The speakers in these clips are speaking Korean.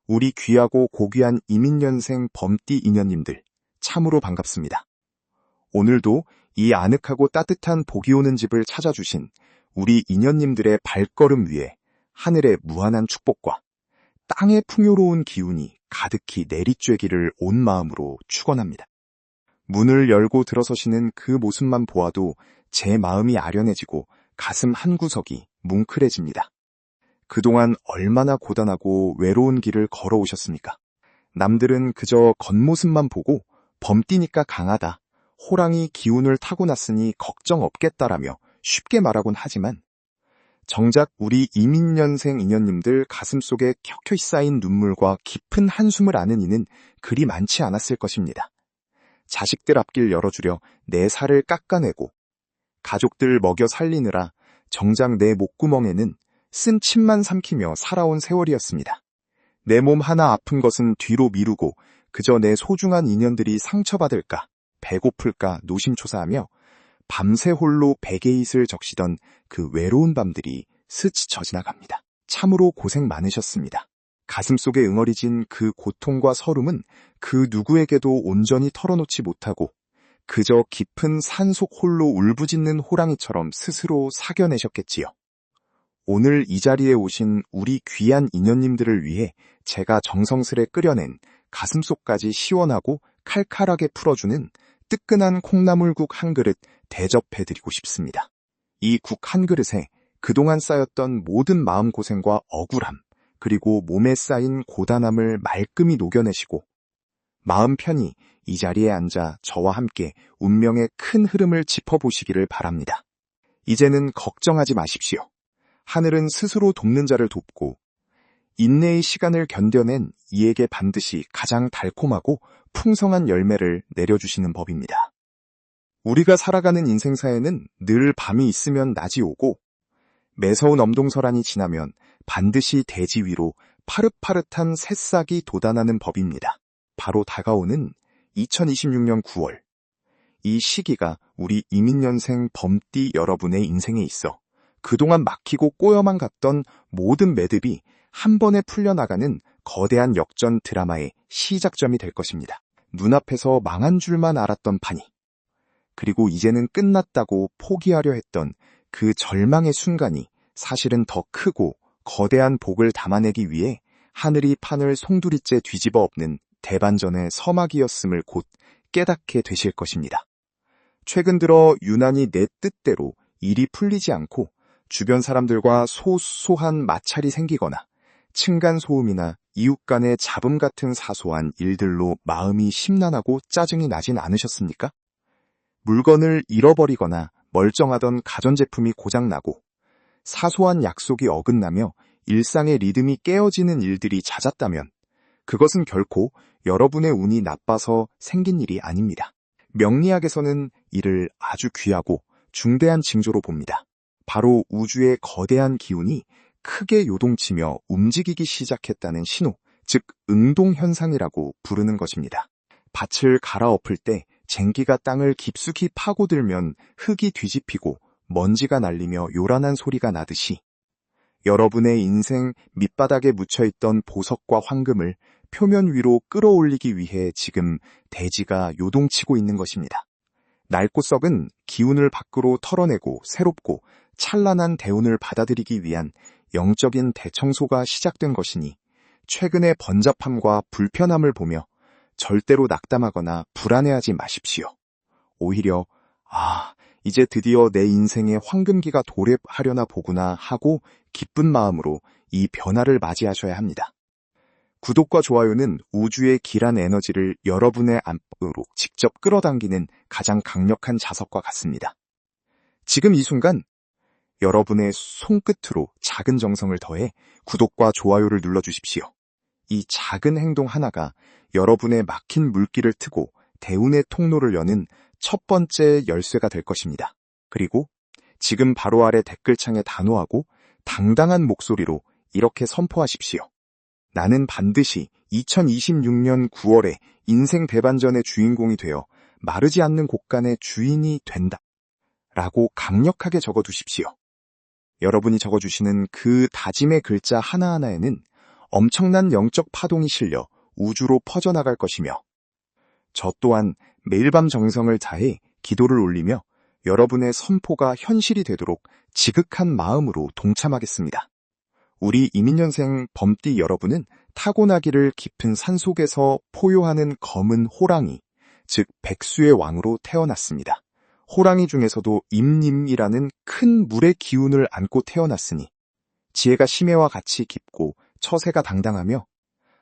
우리 귀하고 고귀한 이민년생 범띠 인연님들, 참으로 반갑습니다. 오늘도 이 아늑하고 따뜻한 복이 오는 집을 찾아주신 우리 인연님들의 발걸음 위에 하늘의 무한한 축복과 땅의 풍요로운 기운이 가득히 내리쬐기를 온 마음으로 축원합니다. 문을 열고 들어서시는 그 모습만 보아도 제 마음이 아련해지고 가슴 한구석이 뭉클해집니다. 그동안 얼마나 고단하고 외로운 길을 걸어오셨습니까? 남들은 그저 겉모습만 보고 범띠니까 강하다, 호랑이 기운을 타고났으니 걱정 없겠다라며 쉽게 말하곤 하지만 정작 우리 이민년생 인연님들 가슴속에 켜켜이 쌓인 눈물과 깊은 한숨을 아는 이는 그리 많지 않았을 것입니다. 자식들 앞길 열어주려 내 살을 깎아내고 가족들 먹여 살리느라 정작 내 목구멍에는 쓴 침만 삼키며 살아온 세월이었습니다. 내 몸 하나 아픈 것은 뒤로 미루고 그저 내 소중한 인연들이 상처받을까, 배고플까 노심초사하며 밤새 홀로 베개잇을 적시던 그 외로운 밤들이 스치쳐 지나갑니다. 참으로 고생 많으셨습니다. 가슴속에 응어리진 그 고통과 서름은 그 누구에게도 온전히 털어놓지 못하고 그저 깊은 산속 홀로 울부짖는 호랑이처럼 스스로 사겨내셨겠지요. 오늘 이 자리에 오신 우리 귀한 인연님들을 위해 제가 정성스레 끓여낸 가슴속까지 시원하고 칼칼하게 풀어주는 뜨끈한 콩나물국 한 그릇 대접해드리고 싶습니다. 이 국 한 그릇에 그동안 쌓였던 모든 마음고생과 억울함, 그리고 몸에 쌓인 고단함을 말끔히 녹여내시고 마음 편히 이 자리에 앉아 저와 함께 운명의 큰 흐름을 짚어보시기를 바랍니다. 이제는 걱정하지 마십시오. 하늘은 스스로 돕는 자를 돕고 인내의 시간을 견뎌낸 이에게 반드시 가장 달콤하고 풍성한 열매를 내려주시는 법입니다. 우리가 살아가는 인생사에는 늘 밤이 있으면 낮이 오고 매서운 엄동설한이 지나면 반드시 대지 위로 파릇파릇한 새싹이 돋아나는 법입니다. 바로 다가오는 2026년 9월. 이 시기가 우리 이민년생 범띠 여러분의 인생에 있어 그동안 막히고 꼬여만 갔던 모든 매듭이 한 번에 풀려나가는 거대한 역전 드라마의 시작점이 될 것입니다. 눈앞에서 망한 줄만 알았던 판이, 그리고 이제는 끝났다고 포기하려 했던 그 절망의 순간이 사실은 더 크고 거대한 복을 담아내기 위해 하늘이 판을 송두리째 뒤집어 엎는 대반전의 서막이었음을 곧 깨닫게 되실 것입니다. 최근 들어 유난히 내 뜻대로 일이 풀리지 않고 주변 사람들과 소소한 마찰이 생기거나 층간소음이나 이웃 간의 잡음 같은 사소한 일들로 마음이 심란하고 짜증이 나진 않으셨습니까? 물건을 잃어버리거나 멀쩡하던 가전제품이 고장나고 사소한 약속이 어긋나며 일상의 리듬이 깨어지는 일들이 잦았다면 그것은 결코 여러분의 운이 나빠서 생긴 일이 아닙니다. 명리학에서는 이를 아주 귀하고 중대한 징조로 봅니다. 바로 우주의 거대한 기운이 크게 요동치며 움직이기 시작했다는 신호, 즉 응동현상이라고 부르는 것입니다. 밭을 갈아엎을 때 쟁기가 땅을 깊숙이 파고들면 흙이 뒤집히고 먼지가 날리며 요란한 소리가 나듯이 여러분의 인생 밑바닥에 묻혀있던 보석과 황금을 표면 위로 끌어올리기 위해 지금 대지가 요동치고 있는 것입니다. 낡고 썩은 기운을 밖으로 털어내고 새롭고 찬란한 대운을 받아들이기 위한 영적인 대청소가 시작된 것이니 최근의 번잡함과 불편함을 보며 절대로 낙담하거나 불안해하지 마십시오. 오히려 이제 드디어 내 인생의 황금기가 도래하려나 보구나 하고 기쁜 마음으로 이 변화를 맞이하셔야 합니다. 구독과 좋아요는 우주의 길한 에너지를 여러분의 안으로 직접 끌어당기는 가장 강력한 자석과 같습니다. 지금 이 순간 여러분의 손끝으로 작은 정성을 더해 구독과 좋아요를 눌러주십시오. 이 작은 행동 하나가 여러분의 막힌 물길을 트고 대운의 통로를 여는 첫 번째 열쇠가 될 것입니다. 그리고 지금 바로 아래 댓글창에 단호하고 당당한 목소리로 이렇게 선포하십시오. 나는 반드시 2026년 9월에 인생 대반전의 주인공이 되어 마르지 않는 곳간의 주인이 된다. 라고 강력하게 적어두십시오. 여러분이 적어주시는 그 다짐의 글자 하나하나에는 엄청난 영적 파동이 실려 우주로 퍼져나갈 것이며 저 또한 매일 밤 정성을 다해 기도를 올리며 여러분의 선포가 현실이 되도록 지극한 마음으로 동참하겠습니다. 우리 이민년생 범띠 여러분은 타고나기를 깊은 산속에서 포효하는 검은 호랑이, 즉 백수의 왕으로 태어났습니다. 호랑이 중에서도 임님이라는 큰 물의 기운을 안고 태어났으니 지혜가 심해와 같이 깊고 처세가 당당하며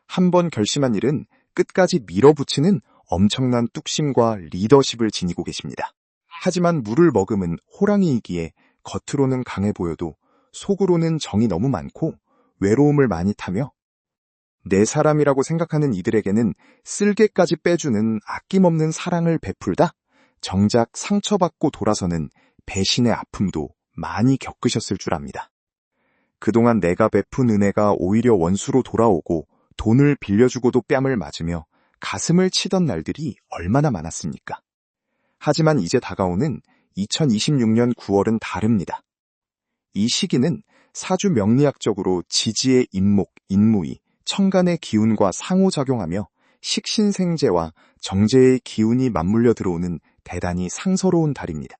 한 번 결심한 일은 끝까지 밀어붙이는 엄청난 뚝심과 리더십을 지니고 계십니다. 하지만 물을 머금은 호랑이이기에 겉으로는 강해 보여도 속으로는 정이 너무 많고 외로움을 많이 타며 내 사람이라고 생각하는 이들에게는 쓸개까지 빼주는 아낌없는 사랑을 베풀다 정작 상처받고 돌아서는 배신의 아픔도 많이 겪으셨을 줄 압니다. 그동안 내가 베푼 은혜가 오히려 원수로 돌아오고 돈을 빌려주고도 뺨을 맞으며 가슴을 치던 날들이 얼마나 많았습니까? 하지만 이제 다가오는 2026년 9월은 다릅니다. 이 시기는 사주 명리학적으로 지지의 인목, 인무이, 천간의 기운과 상호작용하며 식신생재와 정제의 기운이 맞물려 들어오는 대단히 상서로운 달입니다.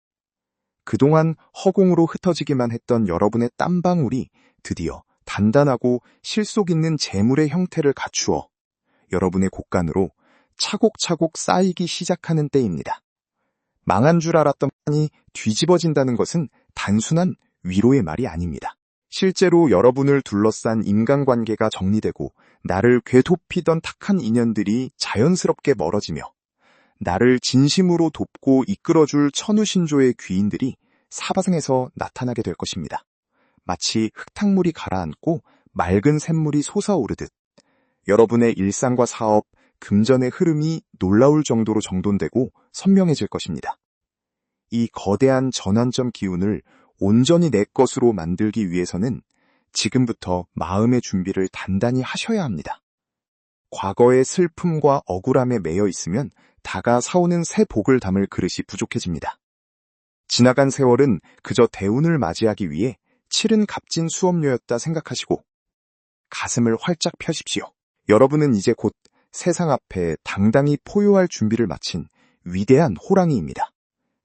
그동안 허공으로 흩어지기만 했던 여러분의 땀방울이 드디어 단단하고 실속 있는 재물의 형태를 갖추어 여러분의 곳간으로 차곡차곡 쌓이기 시작하는 때입니다. 망한 줄 알았던 판이 뒤집어진다는 것은 단순한 위로의 말이 아닙니다. 실제로 여러분을 둘러싼 인간관계가 정리되고 나를 괴롭히던 탁한 인연들이 자연스럽게 멀어지며 나를 진심으로 돕고 이끌어줄 천우신조의 귀인들이 사방에서 나타나게 될 것입니다. 마치 흙탕물이 가라앉고 맑은 샘물이 솟아오르듯 여러분의 일상과 사업, 금전의 흐름이 놀라울 정도로 정돈되고 선명해질 것입니다. 이 거대한 전환점 기운을 온전히 내 것으로 만들기 위해서는 지금부터 마음의 준비를 단단히 하셔야 합니다. 과거의 슬픔과 억울함에 매여 있으면 다가사오는 새 복을 담을 그릇이 부족해집니다. 지나간 세월은 그저 대운을 맞이하기 위해 치른 값진 수업료였다 생각하시고 가슴을 활짝 펴십시오. 여러분은 이제 곧 세상 앞에 당당히 포효할 준비를 마친 위대한 호랑이입니다.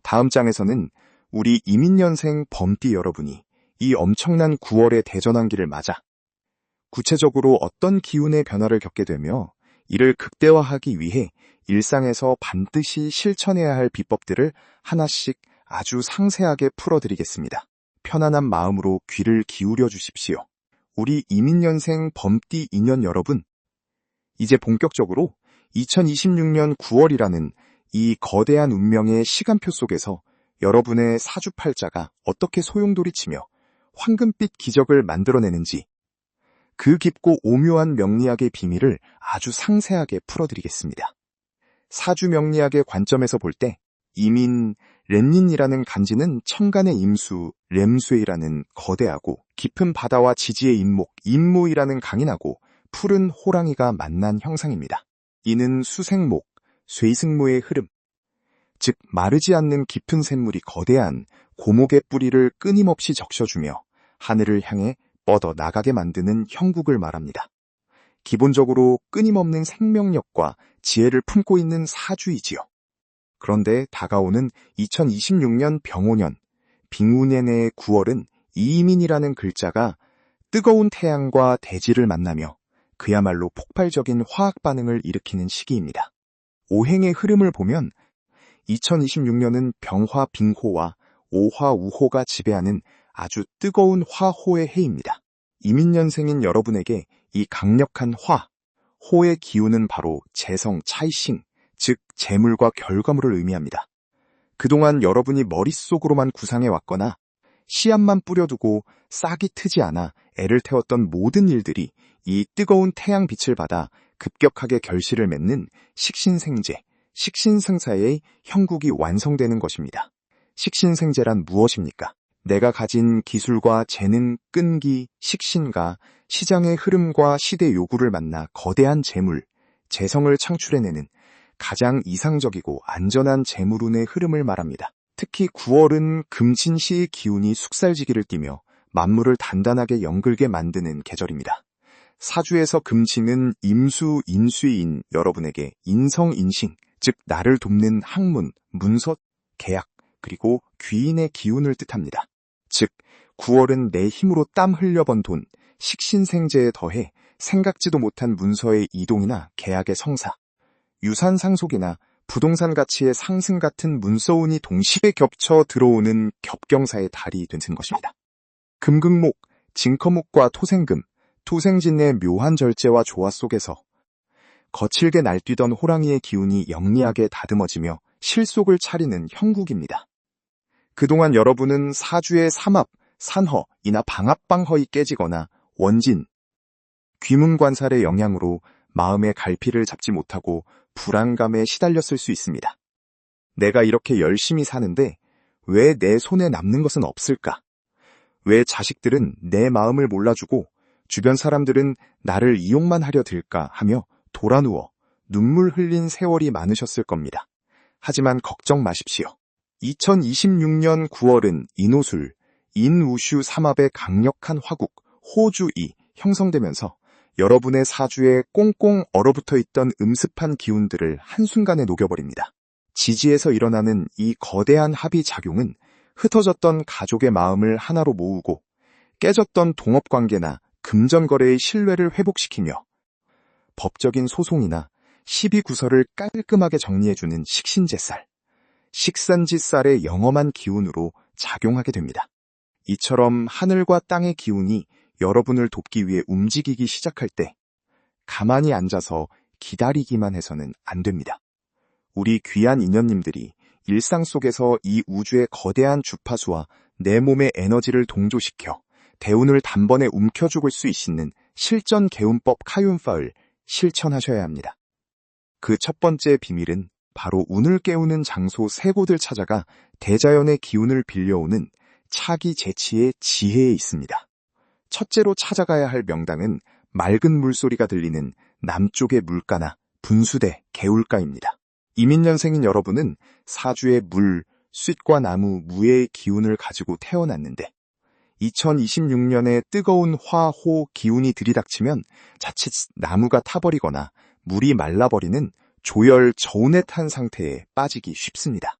다음 장에서는 우리 이민년생 범띠 여러분이 이 엄청난 9월의 대전환기를 맞아 구체적으로 어떤 기운의 변화를 겪게 되며 이를 극대화하기 위해 일상에서 반드시 실천해야 할 비법들을 하나씩 아주 상세하게 풀어드리겠습니다. 편안한 마음으로 귀를 기울여 주십시오. 우리 이민년생 범띠 인연 여러분, 이제 본격적으로 2026년 9월이라는 이 거대한 운명의 시간표 속에서 여러분의 사주팔자가 어떻게 소용돌이치며 황금빛 기적을 만들어내는지 그 깊고 오묘한 명리학의 비밀을 아주 상세하게 풀어드리겠습니다. 사주 명리학의 관점에서 볼 때 이민, 렘닌이라는 간지는 천간의 임수, 렘수이라는 거대하고 깊은 바다와 지지의 인목, 임무이라는 강인하고 푸른 호랑이가 만난 형상입니다. 이는 수생목, 쇠승모의 흐름, 즉 마르지 않는 깊은 샘물이 거대한 고목의 뿌리를 끊임없이 적셔주며 하늘을 향해 뻗어 나가게 만드는 형국을 말합니다. 기본적으로 끊임없는 생명력과 지혜를 품고 있는 사주이지요. 그런데 다가오는 2026년 병오년 빙운년의 9월은 이민이라는 글자가 뜨거운 태양과 대지를 만나며 그야말로 폭발적인 화학 반응을 일으키는 시기입니다. 오행의 흐름을 보면 2026년은 병화 빙호와 오화 우호가 지배하는 아주 뜨거운 화호의 해입니다. 이민년생인 여러분에게 이 강력한 화, 호의 기운은 바로 재성 차이싱, 즉 재물과 결과물을 의미합니다. 그동안 여러분이 머릿속으로만 구상해왔거나 씨앗만 뿌려두고 싹이 트지 않아 애를 태웠던 모든 일들이 이 뜨거운 태양빛을 받아 급격하게 결실을 맺는 식신생재, 식신생사의 형국이 완성되는 것입니다. 식신생재란 무엇입니까? 내가 가진 기술과 재능, 끈기, 식신과 시장의 흐름과 시대 요구를 만나 거대한 재물, 재성을 창출해내는 가장 이상적이고 안전한 재물운의 흐름을 말합니다. 특히 9월은 금신시의 기운이 숙살지기를 띠며 만물을 단단하게 연글게 만드는 계절입니다. 사주에서 금징은 임수, 인수인 여러분에게 인성인신, 즉 나를 돕는 학문, 문서, 계약, 그리고 귀인의 기운을 뜻합니다. 즉 9월은 내 힘으로 땀 흘려번 돈, 식신생재에 더해 생각지도 못한 문서의 이동이나 계약의 성사, 유산 상속이나 부동산 가치의 상승 같은 문서운이 동시에 겹쳐 들어오는 겹경사의 달이 된 것입니다. 금극목, 진커목과 토생금, 토생진의 묘한 절제와 조화 속에서 거칠게 날뛰던 호랑이의 기운이 영리하게 다듬어지며 실속을 차리는 형국입니다. 그동안 여러분은 사주의 삼합, 산허이나 방합방허이 깨지거나 원진, 귀문관살의 영향으로 마음의 갈피를 잡지 못하고 불안감에 시달렸을 수 있습니다. 내가 이렇게 열심히 사는데 왜 내 손에 남는 것은 없을까? 왜 자식들은 내 마음을 몰라주고 주변 사람들은 나를 이용만 하려 들까 하며 돌아누워 눈물 흘린 세월이 많으셨을 겁니다. 하지만 걱정 마십시오. 2026년 9월은 인오술, 인우슈 삼합의 강력한 화국, 호주이 형성되면서 여러분의 사주에 꽁꽁 얼어붙어 있던 음습한 기운들을 한순간에 녹여버립니다. 지지에서 일어나는 이 거대한 합의 작용은 흩어졌던 가족의 마음을 하나로 모으고 깨졌던 동업관계나 금전거래의 신뢰를 회복시키며 법적인 소송이나 시비구설을 깔끔하게 정리해주는 식신제쌀, 식산지쌀의 영험한 기운으로 작용하게 됩니다. 이처럼 하늘과 땅의 기운이 여러분을 돕기 위해 움직이기 시작할 때 가만히 앉아서 기다리기만 해서는 안 됩니다. 우리 귀한 인연님들이 일상 속에서 이 우주의 거대한 주파수와 내 몸의 에너지를 동조시켜 대운을 단번에 움켜 죽을 수 있는 실전 개운법 카윤파을 실천하셔야 합니다. 그 첫 번째 비밀은 바로 운을 깨우는 장소 3곳을 찾아가 대자연의 기운을 빌려오는 차기 재치의 지혜에 있습니다. 첫째로 찾아가야 할 명당은 맑은 물소리가 들리는 남쪽의 물가나 분수대, 개울가입니다. 이민년생인 여러분은 사주의 물, 쇳과 나무, 무의 기운을 가지고 태어났는데 2026년에 뜨거운 화, 호 기운이 들이닥치면 자칫 나무가 타버리거나 물이 말라버리는 조열, 저온에 탄 상태에 빠지기 쉽습니다.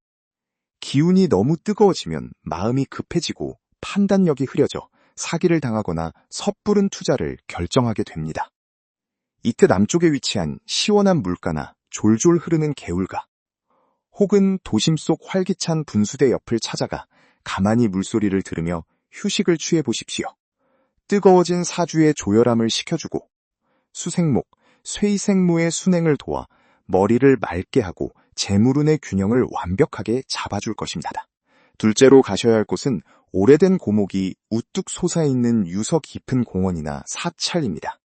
기운이 너무 뜨거워지면 마음이 급해지고 판단력이 흐려져 사기를 당하거나 섣부른 투자를 결정하게 됩니다. 이때 남쪽에 위치한 시원한 물가나 졸졸 흐르는 개울가, 혹은 도심 속 활기찬 분수대 옆을 찾아가 가만히 물소리를 들으며 휴식을 취해 보십시오. 뜨거워진 사주의 조열함을 식혀주고 수생목, 쇠이생무의 순행을 도와 머리를 맑게 하고 재물운의 균형을 완벽하게 잡아줄 것입니다. 둘째로 가셔야 할 곳은 오래된 고목이 우뚝 솟아있는 유서 깊은 공원이나 사찰입니다.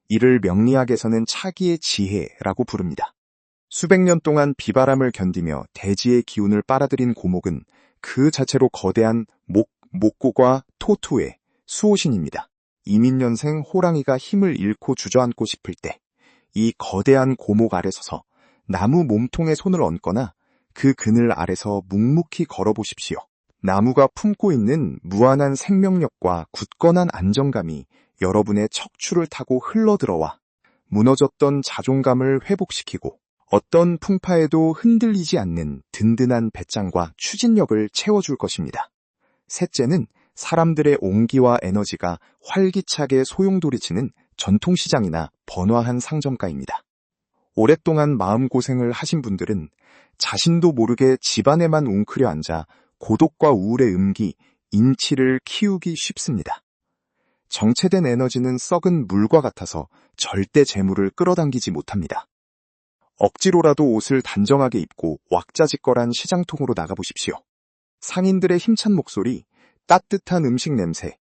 이를 명리학에서는 차기의 지혜라고 부릅니다. 수백 년 동안 비바람을 견디며 대지의 기운을 빨아들인 고목은 그 자체로 거대한 목고과 토토의 수호신입니다. 이민년생 호랑이가 힘을 잃고 주저앉고 싶을 때 이 거대한 고목 아래 서서 나무 몸통에 손을 얹거나 그 그늘 아래서 묵묵히 걸어보십시오. 나무가 품고 있는 무한한 생명력과 굳건한 안정감이 여러분의 척추를 타고 흘러들어와 무너졌던 자존감을 회복시키고 어떤 풍파에도 흔들리지 않는 든든한 배짱과 추진력을 채워줄 것입니다. 셋째는 사람들의 온기와 에너지가 활기차게 소용돌이치는 전통시장이나 번화한 상점가입니다. 오랫동안 마음고생을 하신 분들은 자신도 모르게 집안에만 웅크려 앉아 고독과 우울의 음기, 인치를 키우기 쉽습니다. 정체된 에너지는 썩은 물과 같아서 절대 재물을 끌어당기지 못합니다. 억지로라도 옷을 단정하게 입고 왁자지껄한 시장통으로 나가보십시오. 상인들의 힘찬 목소리, 따뜻한 음식 냄새,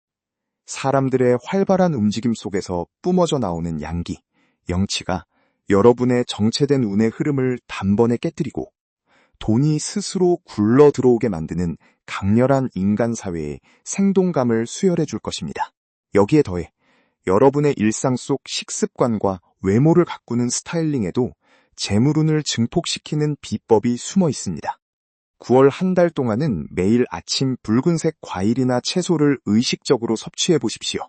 사람들의 활발한 움직임 속에서 뿜어져 나오는 양기, 영치가 여러분의 정체된 운의 흐름을 단번에 깨뜨리고 돈이 스스로 굴러 들어오게 만드는 강렬한 인간사회의 생동감을 수혈해 줄 것입니다. 여기에 더해 여러분의 일상 속 식습관과 외모를 가꾸는 스타일링에도 재물운을 증폭시키는 비법이 숨어 있습니다. 9월 한 달 동안은 매일 아침 붉은색 과일이나 채소를 의식적으로 섭취해 보십시오.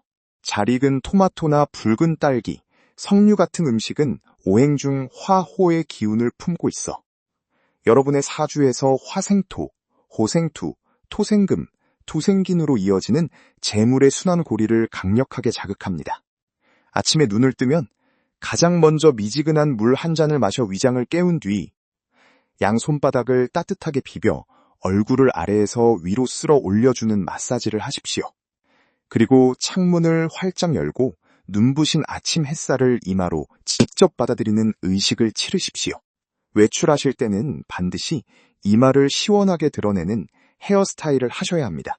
잘 익은 토마토나 붉은 딸기, 석류 같은 음식은 오행 중 화호의 기운을 품고 있어 여러분의 사주에서 화생토, 호생투, 토생금, 투생긴으로 이어지는 재물의 순환고리를 강력하게 자극합니다. 아침에 눈을 뜨면 가장 먼저 미지근한 물 한 잔을 마셔 위장을 깨운 뒤 양손바닥을 따뜻하게 비벼 얼굴을 아래에서 위로 쓸어 올려주는 마사지를 하십시오. 그리고 창문을 활짝 열고 눈부신 아침 햇살을 이마로 직접 받아들이는 의식을 치르십시오. 외출하실 때는 반드시 이마를 시원하게 드러내는 헤어스타일을 하셔야 합니다.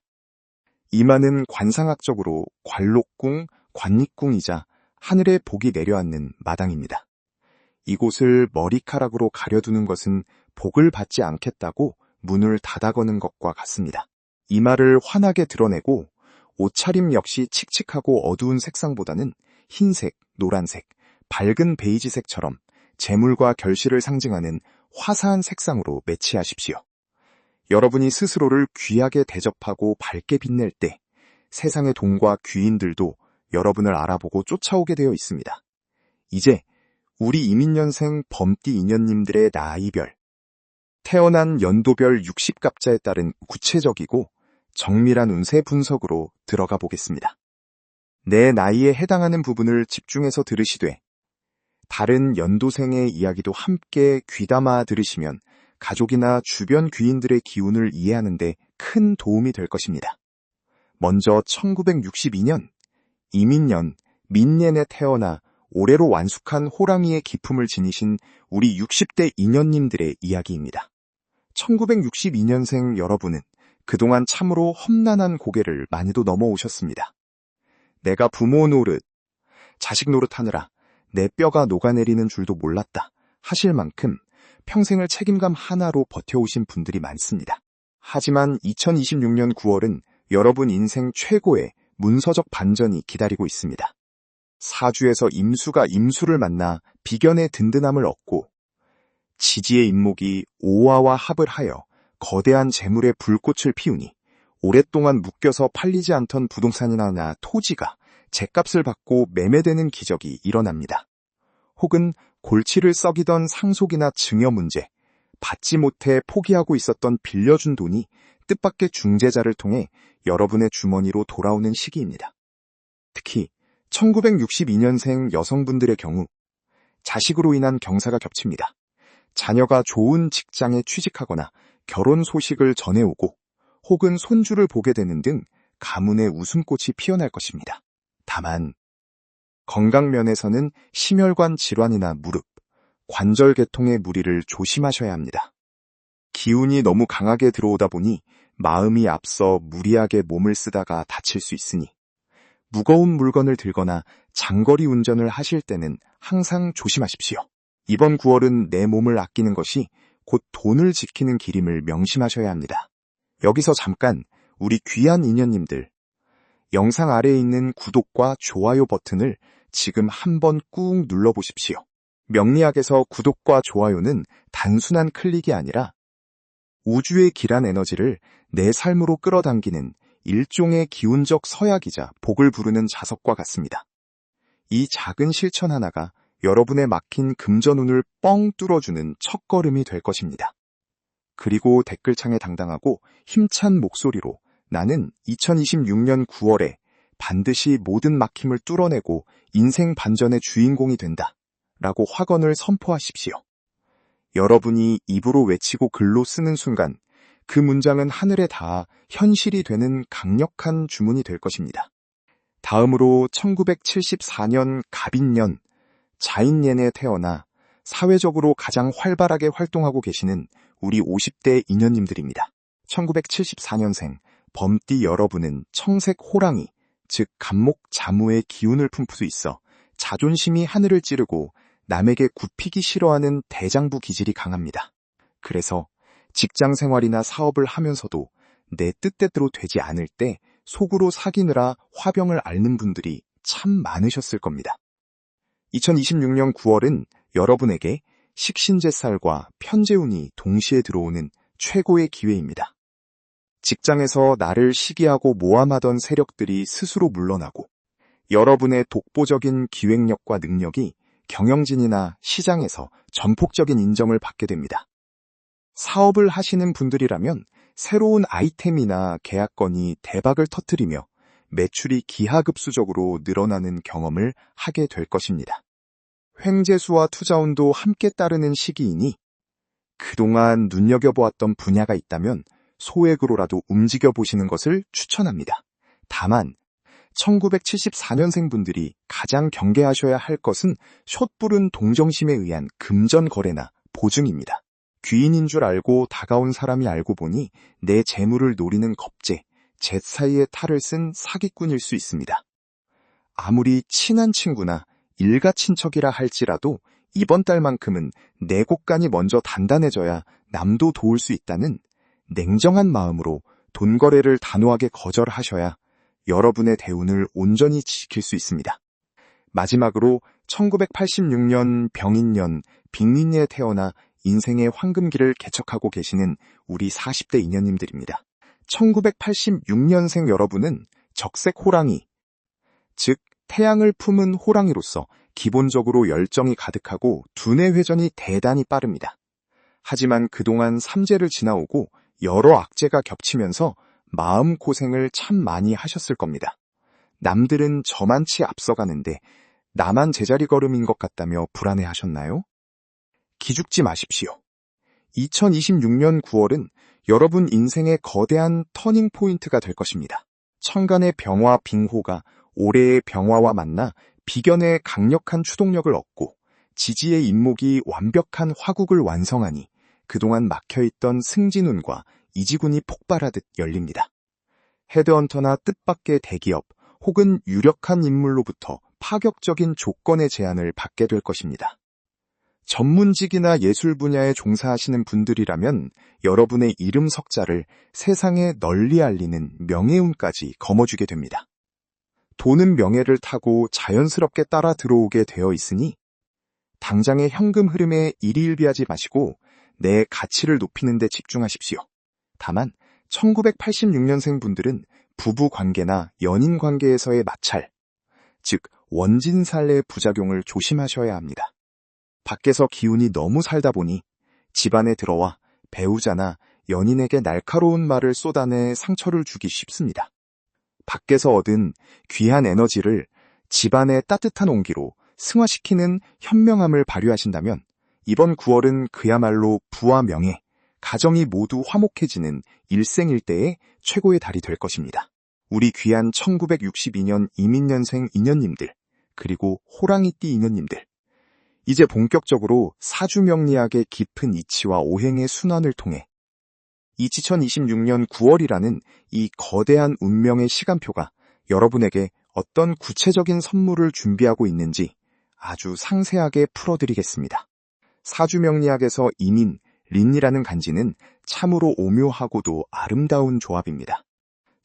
이마는 관상학적으로 관록궁, 관닉궁이자 하늘의 복이 내려앉는 마당입니다. 이곳을 머리카락으로 가려두는 것은 복을 받지 않겠다고 문을 닫아거는 것과 같습니다. 이마를 환하게 드러내고 옷차림 역시 칙칙하고 어두운 색상보다는 흰색, 노란색, 밝은 베이지색처럼 재물과 결실을 상징하는 화사한 색상으로 매치하십시오. 여러분이 스스로를 귀하게 대접하고 밝게 빛낼 때 세상의 돈과 귀인들도 여러분을 알아보고 쫓아오게 되어 있습니다. 이제 우리 이민년생 범띠 인연님들의 나이별, 태어난 연도별 60갑자에 따른 구체적이고 정밀한 운세 분석으로 들어가 보겠습니다. 내 나이에 해당하는 부분을 집중해서 들으시되 다른 연도생의 이야기도 함께 귀담아 들으시면 가족이나 주변 귀인들의 기운을 이해하는 데 큰 도움이 될 것입니다. 먼저 1962년 이민년 민년에 태어나 올해로 완숙한 호랑이의 기품을 지니신 우리 60대 인연님들의 이야기입니다. 1962년생 여러분은 그동안 참으로 험난한 고개를 많이도 넘어오셨습니다. 내가 부모 노릇, 자식 노릇하느라 내 뼈가 녹아내리는 줄도 몰랐다 하실 만큼 평생을 책임감 하나로 버텨오신 분들이 많습니다. 하지만 2026년 9월은 여러분 인생 최고의 문서적 반전이 기다리고 있습니다. 사주에서 임수가 임수를 만나 비견의 든든함을 얻고 지지의 인목이 오화와 합을 하여 거대한 재물의 불꽃을 피우니 오랫동안 묶여서 팔리지 않던 부동산이나 토지가 죗값을 받고 매매되는 기적이 일어납니다. 혹은 골치를 썩이던 상속이나 증여 문제, 받지 못해 포기하고 있었던 빌려준 돈이 뜻밖의 중재자를 통해 여러분의 주머니로 돌아오는 시기입니다. 특히 1962년생 여성분들의 경우 자식으로 인한 경사가 겹칩니다. 자녀가 좋은 직장에 취직하거나 결혼 소식을 전해오고 혹은 손주를 보게 되는 등 가문의 웃음꽃이 피어날 것입니다. 다만 건강 면에서는 심혈관 질환이나 무릎, 관절 계통의 무리를 조심하셔야 합니다. 기운이 너무 강하게 들어오다 보니 마음이 앞서 무리하게 몸을 쓰다가 다칠 수 있으니 무거운 물건을 들거나 장거리 운전을 하실 때는 항상 조심하십시오. 이번 9월은 내 몸을 아끼는 것이 곧 돈을 지키는 길임을 명심하셔야 합니다. 여기서 잠깐 우리 귀한 인연님들, 영상 아래에 있는 구독과 좋아요 버튼을 지금 한번 꾹 눌러보십시오. 명리학에서 구독과 좋아요는 단순한 클릭이 아니라 우주의 길한 에너지를 내 삶으로 끌어당기는 일종의 기운적 서약이자 복을 부르는 자석과 같습니다. 이 작은 실천 하나가 여러분의 막힌 금전운을 뻥 뚫어주는 첫걸음이 될 것입니다. 그리고 댓글창에 당당하고 힘찬 목소리로 나는 2026년 9월에 반드시 모든 막힘을 뚫어내고 인생 반전의 주인공이 된다 라고 확언을 선포하십시오. 여러분이 입으로 외치고 글로 쓰는 순간 그 문장은 하늘에 닿아 현실이 되는 강력한 주문이 될 것입니다. 다음으로 1974년 갑인년 자인년에 태어나 사회적으로 가장 활발하게 활동하고 계시는 우리 50대 인연님들입니다. 1974년생 범띠 여러분은 청색 호랑이, 즉 갑목 자무의 기운을 품고 있어 자존심이 하늘을 찌르고 남에게 굽히기 싫어하는 대장부 기질이 강합니다. 그래서 직장 생활이나 사업을 하면서도 내 뜻대로 되지 않을 때 속으로 사귀느라 화병을 앓는 분들이 참 많으셨을 겁니다. 2026년 9월은 여러분에게 식신제살과 편재운이 동시에 들어오는 최고의 기회입니다. 직장에서 나를 시기하고 모함하던 세력들이 스스로 물러나고 여러분의 독보적인 기획력과 능력이 경영진이나 시장에서 전폭적인 인정을 받게 됩니다. 사업을 하시는 분들이라면 새로운 아이템이나 계약건이 대박을 터뜨리며 매출이 기하급수적으로 늘어나는 경험을 하게 될 것입니다. 횡재수와 투자운도 함께 따르는 시기이니 그동안 눈여겨보았던 분야가 있다면 소액으로라도 움직여보시는 것을 추천합니다. 다만 1974년생 분들이 가장 경계하셔야 할 것은 숏불은 동정심에 의한 금전 거래나 보증입니다. 귀인인 줄 알고 다가온 사람이 알고 보니 내 재물을 노리는 겁제, 제 사이에 탈을 쓴 사기꾼일 수 있습니다. 아무리 친한 친구나 일가 친척이라 할지라도 이번 달만큼은 내 곳간이 먼저 단단해져야 남도 도울 수 있다는 냉정한 마음으로 돈 거래를 단호하게 거절하셔야 여러분의 대운을 온전히 지킬 수 있습니다. 마지막으로 1986년 병인년 빅민니에 태어나 인생의 황금기를 개척하고 계시는 우리 40대 인연님들입니다. 1986년생 여러분은 적색 호랑이, 즉 태양을 품은 호랑이로서 기본적으로 열정이 가득하고 두뇌 회전이 대단히 빠릅니다. 하지만 그동안 삼재를 지나오고 여러 악재가 겹치면서 마음고생을 참 많이 하셨을 겁니다. 남들은 저만치 앞서가는데 나만 제자리 걸음인 것 같다며 불안해하셨나요? 기죽지 마십시오. 2026년 9월은 여러분 인생의 거대한 터닝포인트가 될 것입니다. 천간의 병화 빙호가 올해의 병화와 만나 비견의 강력한 추동력을 얻고 지지의 인목이 완벽한 화국을 완성하니 그동안 막혀있던 승진운과 이지군이 폭발하듯 열립니다. 헤드헌터나 뜻밖의 대기업 혹은 유력한 인물로부터 파격적인 조건의 제안을 받게 될 것입니다. 전문직이나 예술 분야에 종사하시는 분들이라면 여러분의 이름 석자를 세상에 널리 알리는 명예운까지 거머쥐게 됩니다. 돈은 명예를 타고 자연스럽게 따라 들어오게 되어 있으니 당장의 현금 흐름에 일희일비하지 마시고 내 가치를 높이는 데 집중하십시오. 다만 1986년생 분들은 부부관계나 연인관계에서의 마찰, 즉 원진살레의 부작용을 조심하셔야 합니다. 밖에서 기운이 너무 살다 보니 집안에 들어와 배우자나 연인에게 날카로운 말을 쏟아내 상처를 주기 쉽습니다. 밖에서 얻은 귀한 에너지를 집안의 따뜻한 온기로 승화시키는 현명함을 발휘하신다면 이번 9월은 그야말로 부와 명예, 가정이 모두 화목해지는 일생일대의 최고의 달이 될 것입니다. 우리 귀한 1962년 이민년생 인연님들, 그리고 호랑이띠 인연님들, 이제 본격적으로 사주명리학의 깊은 이치와 오행의 순환을 통해 2026년 9월이라는 이 거대한 운명의 시간표가 여러분에게 어떤 구체적인 선물을 준비하고 있는지 아주 상세하게 풀어드리겠습니다. 사주명리학에서 이민, 린이라는 간지는 참으로 오묘하고도 아름다운 조합입니다.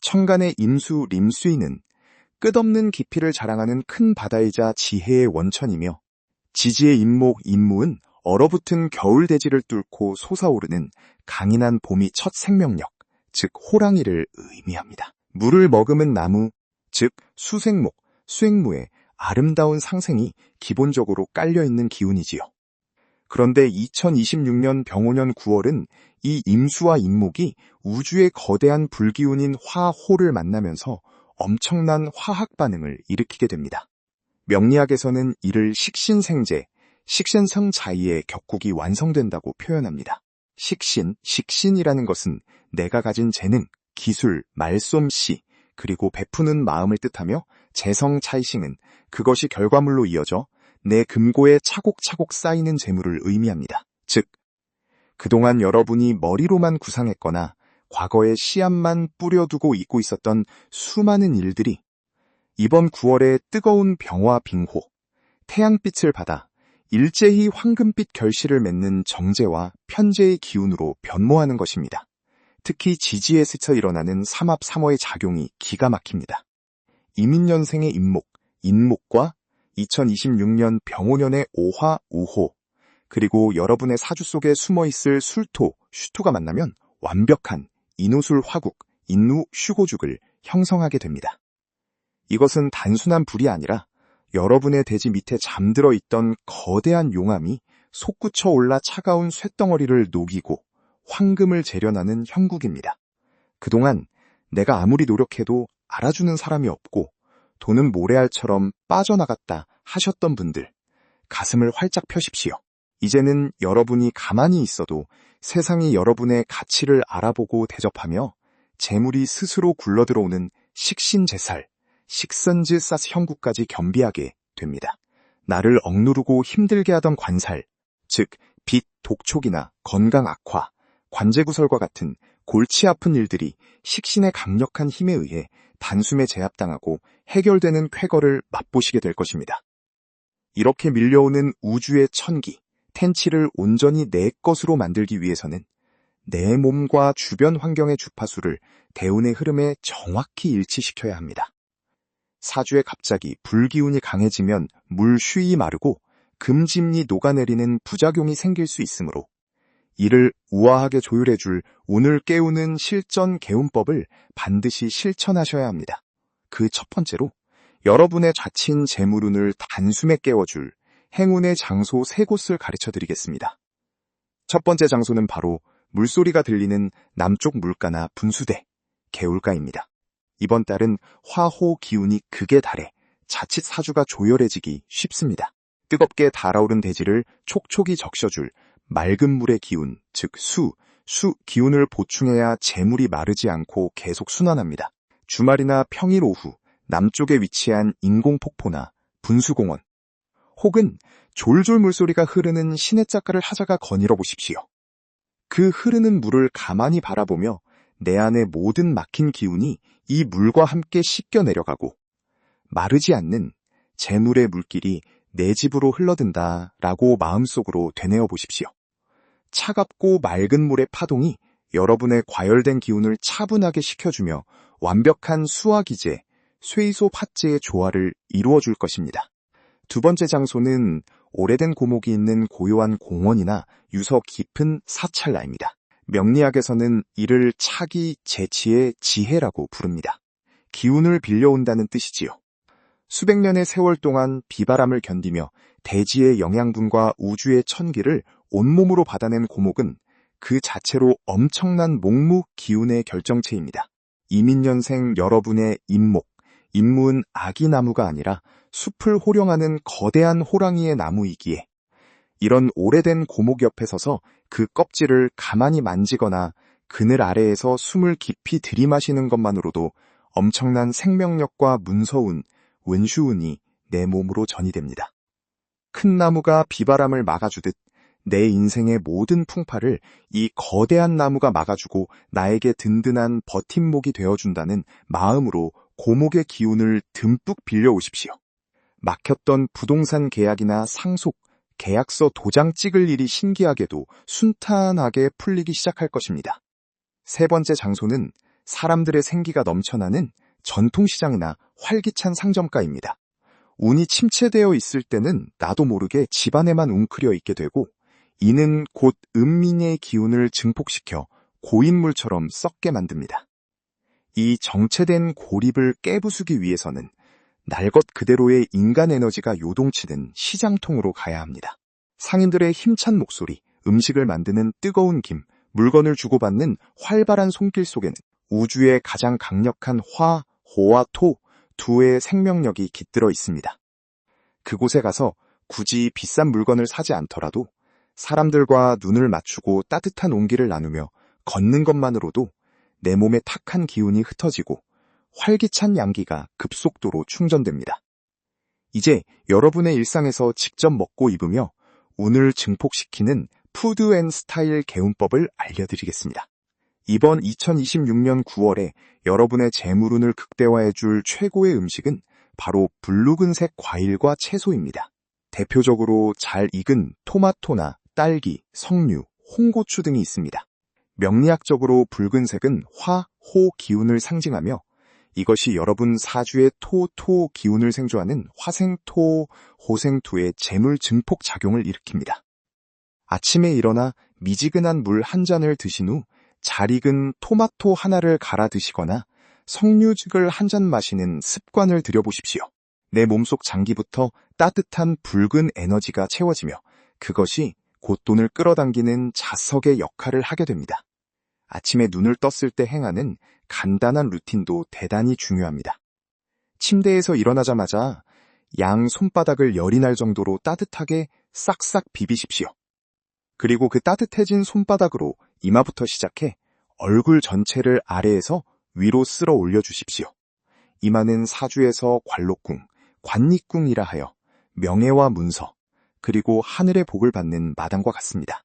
천간의 임수, 림수인은 끝없는 깊이를 자랑하는 큰 바다이자 지혜의 원천이며 지지의 임목, 임무은 얼어붙은 겨울 대지를 뚫고 솟아오르는 강인한 봄이 첫 생명력, 즉 호랑이를 의미합니다. 물을 머금은 나무, 즉 수생목, 수행무의 아름다운 상생이 기본적으로 깔려있는 기운이지요. 그런데 2026년 병오년 9월은 이 임수와 임목이 우주의 거대한 불기운인 화호를 만나면서 엄청난 화학 반응을 일으키게 됩니다. 명리학에서는 이를 식신생재, 식신성자이의 격국이 완성된다고 표현합니다. 식신이라는 것은 내가 가진 재능, 기술, 말솜씨, 그리고 베푸는 마음을 뜻하며 재성차이싱은 그것이 결과물로 이어져 내 금고에 차곡차곡 쌓이는 재물을 의미합니다. 즉, 그동안 여러분이 머리로만 구상했거나 과거의 씨앗만 뿌려두고 잊고 있었던 수많은 일들이 이번 9월에 뜨거운 병화 빙호, 태양빛을 받아 일제히 황금빛 결실을 맺는 정제와 편제의 기운으로 변모하는 것입니다. 특히 지지에 스쳐 일어나는 삼합삼어의 작용이 기가 막힙니다. 이민년생의 임목, 인목과 2026년 병오년의 오화, 우호, 그리고 여러분의 사주 속에 숨어있을 술토, 슈토가 만나면 완벽한 인호술 화국, 인루 슈고죽을 형성하게 됩니다. 이것은 단순한 불이 아니라 여러분의 대지 밑에 잠들어 있던 거대한 용암이 솟구쳐 올라 차가운 쇳덩어리를 녹이고 황금을 재련하는 형국입니다. 그동안 내가 아무리 노력해도 알아주는 사람이 없고 돈은 모래알처럼 빠져나갔다 하셨던 분들, 가슴을 활짝 펴십시오. 이제는 여러분이 가만히 있어도 세상이 여러분의 가치를 알아보고 대접하며 재물이 스스로 굴러들어오는 식신제살, 식선즈사스 형국까지 겸비하게 됩니다. 나를 억누르고 힘들게 하던 관살, 즉 빚, 독촉이나 건강 악화, 관제구설과 같은 골치 아픈 일들이 식신의 강력한 힘에 의해 단숨에 제압당하고 해결되는 쾌거를 맛보시게 될 것입니다. 이렇게 밀려오는 우주의 천기, 텐치를 온전히 내 것으로 만들기 위해서는 내 몸과 주변 환경의 주파수를 대운의 흐름에 정확히 일치시켜야 합니다. 사주에 갑자기 불기운이 강해지면 물 쉬이 마르고 금짐이 녹아내리는 부작용이 생길 수 있으므로 이를 우아하게 조율해줄 오늘 깨우는 실전 개운법을 반드시 실천하셔야 합니다. 그 첫 번째로 여러분의 자친 재물운을 단숨에 깨워줄 행운의 장소 3곳을 가르쳐드리겠습니다. 첫 번째 장소는 바로 물소리가 들리는 남쪽 물가나 분수대, 개울가입니다. 이번 달은 화호 기운이 극에 달해 자칫 사주가 조열해지기 쉽습니다. 뜨겁게 달아오른 대지를 촉촉이 적셔줄 맑은 물의 기운, 즉 수 기운을 보충해야 재물이 마르지 않고 계속 순환합니다. 주말이나 평일 오후 남쪽에 위치한 인공폭포나 분수공원 혹은 졸졸 물소리가 흐르는 시냇가를 하자가 거닐어 보십시오. 그 흐르는 물을 가만히 바라보며 내 안의 모든 막힌 기운이 이 물과 함께 씻겨 내려가고 마르지 않는 재물의 물길이 내 집으로 흘러든다라고 마음속으로 되뇌어 보십시오. 차갑고 맑은 물의 파동이 여러분의 과열된 기운을 차분하게 식혀주며 완벽한 수화기제, 쇠이소 파제의 조화를 이루어줄 것입니다. 두 번째 장소는 오래된 고목이 있는 고요한 공원이나 유서 깊은 사찰나입니다. 명리학에서는 이를 차기, 재치의 지혜라고 부릅니다. 기운을 빌려온다는 뜻이지요. 수백 년의 세월 동안 비바람을 견디며 대지의 영양분과 우주의 천기를 온몸으로 받아낸 고목은 그 자체로 엄청난 목무 기운의 결정체입니다. 이민년생 여러분의 임무는 아기나무가 아니라 숲을 호령하는 거대한 호랑이의 나무이기에 이런 오래된 고목 옆에 서서 그 껍질을 가만히 만지거나 그늘 아래에서 숨을 깊이 들이마시는 것만으로도 엄청난 생명력과 문서운, 원슈운이 내 몸으로 전이됩니다. 큰 나무가 비바람을 막아주듯 내 인생의 모든 풍파를 이 거대한 나무가 막아주고 나에게 든든한 버팀목이 되어준다는 마음으로 고목의 기운을 듬뿍 빌려오십시오. 막혔던 부동산 계약이나 상속, 계약서 도장 찍을 일이 신기하게도 순탄하게 풀리기 시작할 것입니다. 세 번째 장소는 사람들의 생기가 넘쳐나는 전통시장이나 활기찬 상점가입니다. 운이 침체되어 있을 때는 나도 모르게 집안에만 웅크려 있게 되고 이는 곧 은민의 기운을 증폭시켜 고인물처럼 썩게 만듭니다. 이 정체된 고립을 깨부수기 위해서는 날 것 그대로의 인간 에너지가 요동치는 시장통으로 가야 합니다. 상인들의 힘찬 목소리, 음식을 만드는 뜨거운 김, 물건을 주고받는 활발한 손길 속에는 우주의 가장 강력한 화, 호와 토, 두의 생명력이 깃들어 있습니다. 그곳에 가서 굳이 비싼 물건을 사지 않더라도 사람들과 눈을 맞추고 따뜻한 온기를 나누며 걷는 것만으로도 내 몸의 탁한 기운이 흩어지고 활기찬 양기가 급속도로 충전됩니다. 이제 여러분의 일상에서 직접 먹고 입으며 운을 증폭시키는 푸드 앤 스타일 개운법을 알려드리겠습니다. 이번 2026년 9월에 여러분의 재물운을 극대화해줄 최고의 음식은 바로 붉은색 과일과 채소입니다. 대표적으로 잘 익은 토마토나 딸기, 석류, 홍고추 등이 있습니다. 명리학적으로 붉은색은 화, 호 기운을 상징하며 이것이 여러분 사주의 토 기운을 생조하는 화생토, 호생토의 재물 증폭 작용을 일으킵니다. 아침에 일어나 미지근한 물 한 잔을 드신 후 잘 익은 토마토 하나를 갈아 드시거나 석류즙을 한 잔 마시는 습관을 들여보십시오. 내 몸속 장기부터 따뜻한 붉은 에너지가 채워지며 그것이 곧 돈을 끌어당기는 자석의 역할을 하게 됩니다. 아침에 눈을 떴을 때 행하는 간단한 루틴도 대단히 중요합니다. 침대에서 일어나자마자 양 손바닥을 열이 날 정도로 따뜻하게 싹싹 비비십시오. 그리고 그 따뜻해진 손바닥으로 이마부터 시작해 얼굴 전체를 아래에서 위로 쓸어 올려주십시오. 이마는 사주에서 관록궁, 관닉궁이라 하여 명예와 문서, 그리고 하늘의 복을 받는 마당과 같습니다.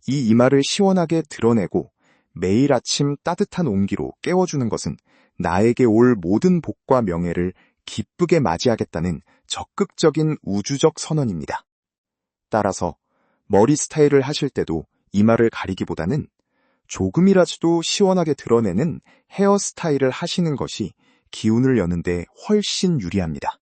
이 이마를 시원하게 드러내고 매일 아침 따뜻한 온기로 깨워주는 것은 나에게 올 모든 복과 명예를 기쁘게 맞이하겠다는 적극적인 우주적 선언입니다. 따라서 머리 스타일을 하실 때도 이마를 가리기보다는 조금이라도 시원하게 드러내는 헤어스타일을 하시는 것이 기운을 여는데 훨씬 유리합니다.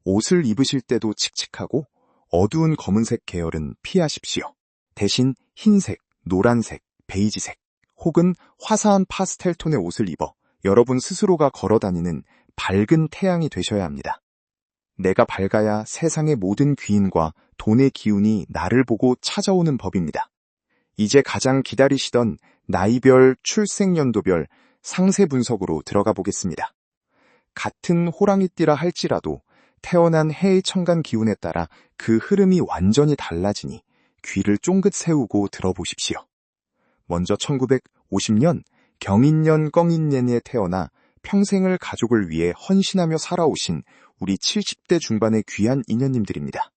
옷을 입으실 때도 칙칙하고 어두운 검은색 계열은 피하십시오. 대신 흰색, 노란색, 베이지색 혹은 화사한 파스텔 톤의 옷을 입어 여러분 스스로가 걸어다니는 밝은 태양이 되셔야 합니다. 내가 밝아야 세상의 모든 귀인과 돈의 기운이 나를 보고 찾아오는 법입니다. 이제 가장 기다리시던 나이별, 출생연도별 상세 분석으로 들어가 보겠습니다. 같은 호랑이띠라 할지라도 태어난 해의 천간 기운에 따라 그 흐름이 완전히 달라지니 귀를 쫑긋 세우고 들어보십시오. 먼저 1950년 경인년 껑인년에 태어나 평생을 가족을 위해 헌신하며 살아오신 우리 70대 중반의 귀한 인연님들입니다.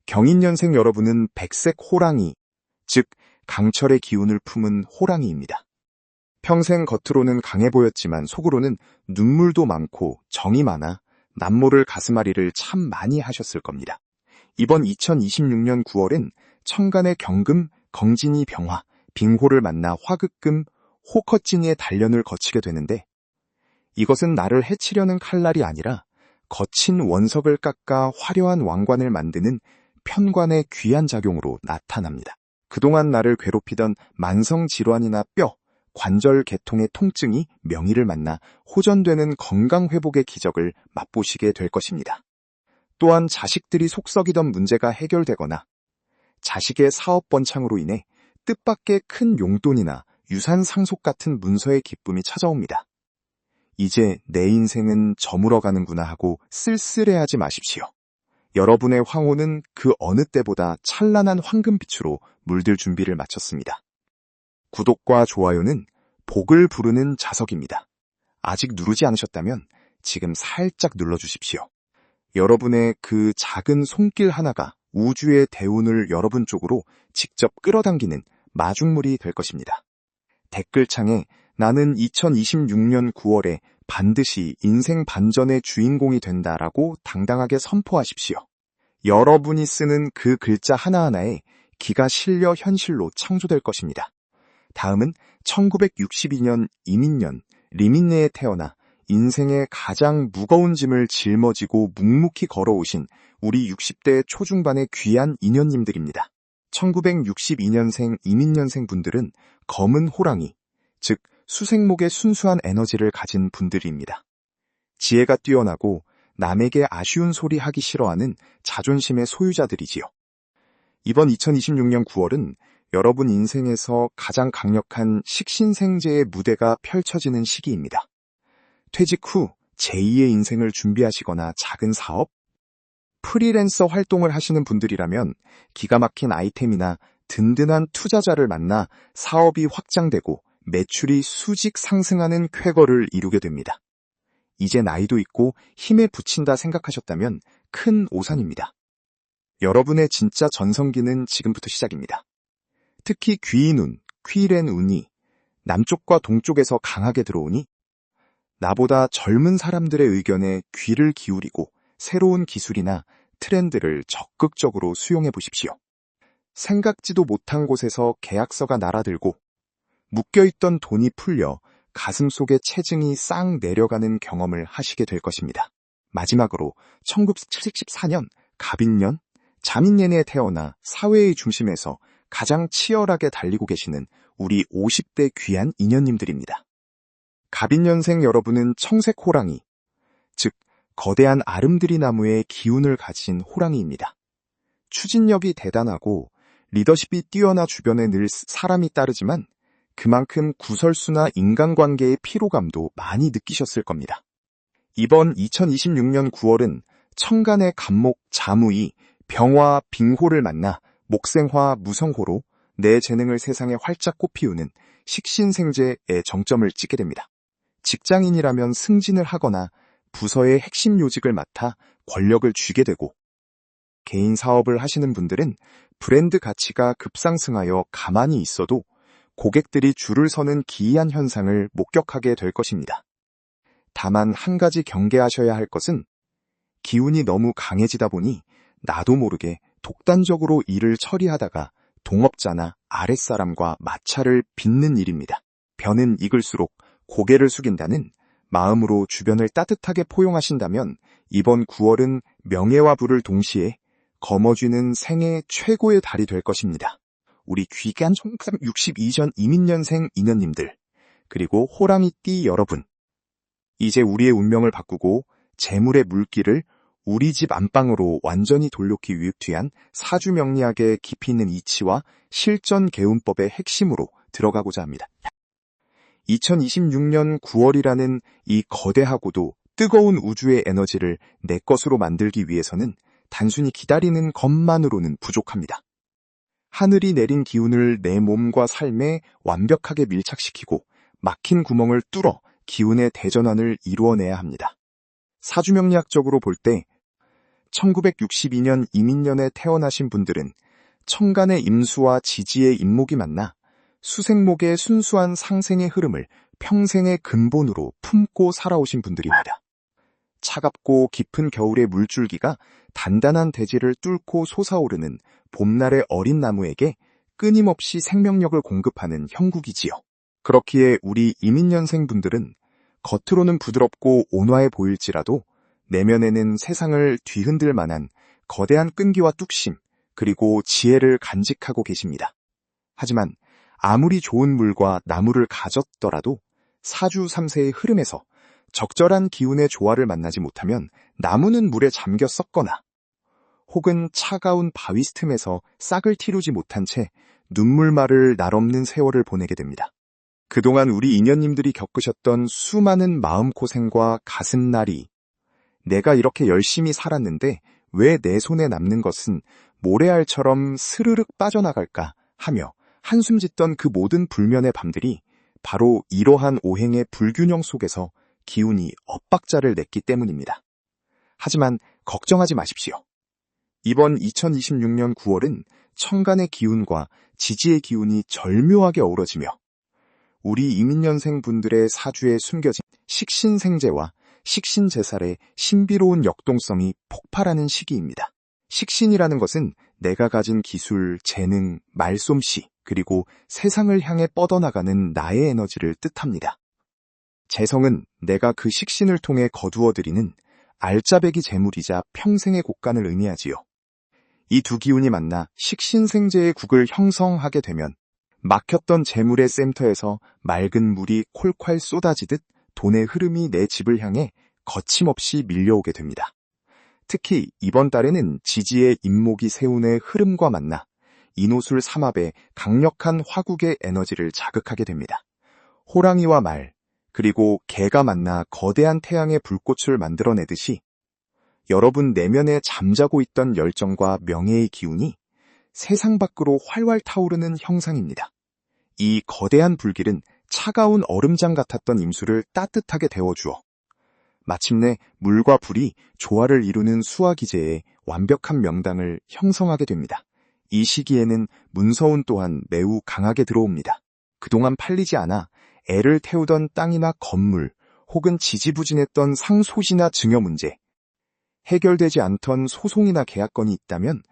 경인년생 여러분은 백색 호랑이, 즉 강철의 기운을 품은 호랑이입니다. 평생 겉으로는 강해 보였지만 속으로는 눈물도 많고 정이 많아 남모를 가슴앓이를 참 많이 하셨을 겁니다. 이번 2026년 9월엔 천간의 경금, 경진이 병화, 빙호를 만나 화극금, 호커진이의 단련을 거치게 되는데 이것은 나를 해치려는 칼날이 아니라 거친 원석을 깎아 화려한 왕관을 만드는 편관의 귀한 작용으로 나타납니다. 그동안 나를 괴롭히던 만성질환이나 뼈, 관절 계통의 통증이 명의를 만나 호전되는 건강회복의 기적을 맛보시게 될 것입니다. 또한 자식들이 속썩이던 문제가 해결되거나 자식의 사업 번창으로 인해 뜻밖의 큰 용돈이나 유산 상속 같은 문서의 기쁨이 찾아옵니다. 이제 내 인생은 저물어가는구나 하고 쓸쓸해하지 마십시오. 여러분의 황혼은 그 어느 때보다 찬란한 황금빛으로 물들 준비를 마쳤습니다. 구독과 좋아요는 복을 부르는 자석입니다. 아직 누르지 않으셨다면 지금 살짝 눌러주십시오. 여러분의 그 작은 손길 하나가 우주의 대운을 여러분 쪽으로 직접 끌어당기는 마중물이 될 것입니다. 댓글창에 나는 2026년 9월에 반드시 인생 반전의 주인공이 된다라고 당당하게 선포하십시오. 여러분이 쓰는 그 글자 하나하나에 기가 실려 현실로 창조될 것입니다. 다음은 1962년 이민년 리민네에 태어나 인생의 가장 무거운 짐을 짊어지고 묵묵히 걸어오신 우리 60대 초중반의 귀한 인연님들입니다. 1962년생 이민년생 분들은 검은 호랑이, 즉 수생목의 순수한 에너지를 가진 분들입니다. 지혜가 뛰어나고 남에게 아쉬운 소리 하기 싫어하는 자존심의 소유자들이지요. 이번 2026년 9월은 여러분 인생에서 가장 강력한 식신생재의 무대가 펼쳐지는 시기입니다. 퇴직 후 제2의 인생을 준비하시거나 작은 사업, 프리랜서 활동을 하시는 분들이라면 기가 막힌 아이템이나 든든한 투자자를 만나 사업이 확장되고 매출이 수직 상승하는 쾌거를 이루게 됩니다. 이제 나이도 있고 힘에 부친다 생각하셨다면 큰 오산입니다. 여러분의 진짜 전성기는 지금부터 시작입니다. 특히 귀인운, 퀴렌 운이 남쪽과 동쪽에서 강하게 들어오니 나보다 젊은 사람들의 의견에 귀를 기울이고 새로운 기술이나 트렌드를 적극적으로 수용해 보십시오. 생각지도 못한 곳에서 계약서가 날아들고 묶여있던 돈이 풀려 가슴속의 체증이 싹 내려가는 경험을 하시게 될 것입니다. 마지막으로 1974년 갑인년 자민년에 태어나 사회의 중심에서 가장 치열하게 달리고 계시는 우리 50대 귀한 인연님들입니다. 갑인년생 여러분은 청색 호랑이, 즉 거대한 아름드리 나무의 기운을 가진 호랑이입니다. 추진력이 대단하고 리더십이 뛰어나 주변에 늘 사람이 따르지만 그만큼 구설수나 인간관계의 피로감도 많이 느끼셨을 겁니다. 이번 2026년 9월은 천간의 갑목 자무이 병화 빙호를 만나 목생화 무성호로 내 재능을 세상에 활짝 꽃피우는 식신생재의 정점을 찍게 됩니다. 직장인이라면 승진을 하거나 부서의 핵심 요직을 맡아 권력을 쥐게 되고, 개인 사업을 하시는 분들은 브랜드 가치가 급상승하여 가만히 있어도 고객들이 줄을 서는 기이한 현상을 목격하게 될 것입니다. 다만 한 가지 경계하셔야 할 것은 기운이 너무 강해지다 보니 나도 모르게 독단적으로 일을 처리하다가 동업자나 아랫사람과 마찰을 빚는 일입니다. 벼는 익을수록 고개를 숙인다는 마음으로 주변을 따뜻하게 포용하신다면 이번 9월은 명예와 부를 동시에 거머쥐는 생애 최고의 달이 될 것입니다. 우리 귀한 1962년 이민년생 인연님들, 그리고 호랑이띠 여러분, 이제 우리의 운명을 바꾸고 재물의 물길을 우리 집 안방으로 완전히 돌려놓기 위한 사주명리학의 깊이 있는 이치와 실전 개운법의 핵심으로 들어가고자 합니다. 2026년 9월이라는 이 거대하고도 뜨거운 우주의 에너지를 내 것으로 만들기 위해서는 단순히 기다리는 것만으로는 부족합니다. 하늘이 내린 기운을 내 몸과 삶에 완벽하게 밀착시키고 막힌 구멍을 뚫어 기운의 대전환을 이루어내야 합니다. 사주명리학적으로 볼 때 1962년 이민년에 태어나신 분들은 천간의 임수와 지지의 임목이 만나 수생목의 순수한 상생의 흐름을 평생의 근본으로 품고 살아오신 분들입니다. 차갑고 깊은 겨울의 물줄기가 단단한 대지를 뚫고 솟아오르는 봄날의 어린 나무에게 끊임없이 생명력을 공급하는 형국이지요. 그렇기에 우리 이민년생 분들은 겉으로는 부드럽고 온화해 보일지라도 내면에는 세상을 뒤흔들 만한 거대한 끈기와 뚝심, 그리고 지혜를 간직하고 계십니다. 하지만 아무리 좋은 물과 나무를 가졌더라도 사주 3세의 흐름에서 적절한 기운의 조화를 만나지 못하면 나무는 물에 잠겨 썩거나 혹은 차가운 바위 틈에서 싹을 틔우지 못한 채 눈물마를 날없는 세월을 보내게 됩니다. 그동안 우리 인연님들이 겪으셨던 수많은 마음고생과 가슴앓이, 내가 이렇게 열심히 살았는데 왜 내 손에 남는 것은 모래알처럼 스르륵 빠져나갈까 하며 한숨 짓던 그 모든 불면의 밤들이 바로 이러한 오행의 불균형 속에서 기운이 엇박자를 냈기 때문입니다. 하지만 걱정하지 마십시오. 이번 2026년 9월은 천간의 기운과 지지의 기운이 절묘하게 어우러지며 우리 이민년생 분들의 사주에 숨겨진 식신생재와 식신제살의 신비로운 역동성이 폭발하는 시기입니다. 식신이라는 것은 내가 가진 기술, 재능, 말솜씨, 그리고 세상을 향해 뻗어나가는 나의 에너지를 뜻합니다. 재성은 내가 그 식신을 통해 거두어들이는 알짜배기 재물이자 평생의 곡간을 의미하지요. 이 두 기운이 만나 식신생재의 국을 형성하게 되면 막혔던 재물의 센터에서 맑은 물이 콜콸 쏟아지듯 돈의 흐름이 내 집을 향해 거침없이 밀려오게 됩니다. 특히 이번 달에는 지지의 임목이 세운의 흐름과 만나 인호술 삼합의 강력한 화국의 에너지를 자극하게 됩니다. 호랑이와 말, 그리고 개가 만나 거대한 태양의 불꽃을 만들어내듯이 여러분 내면에 잠자고 있던 열정과 명예의 기운이 세상 밖으로 활활 타오르는 형상입니다. 이 거대한 불길은 차가운 얼음장 같았던 임수를 따뜻하게 데워주어 마침내 물과 불이 조화를 이루는 수화기제의 완벽한 명당을 형성하게 됩니다. 이 시기에는 문서운 또한 매우 강하게 들어옵니다. 그동안 팔리지 않아 애를 태우던 땅이나 건물, 혹은 지지부진했던 상소지나 증여 문제, 해결되지 않던 소송이나 계약건이 있다면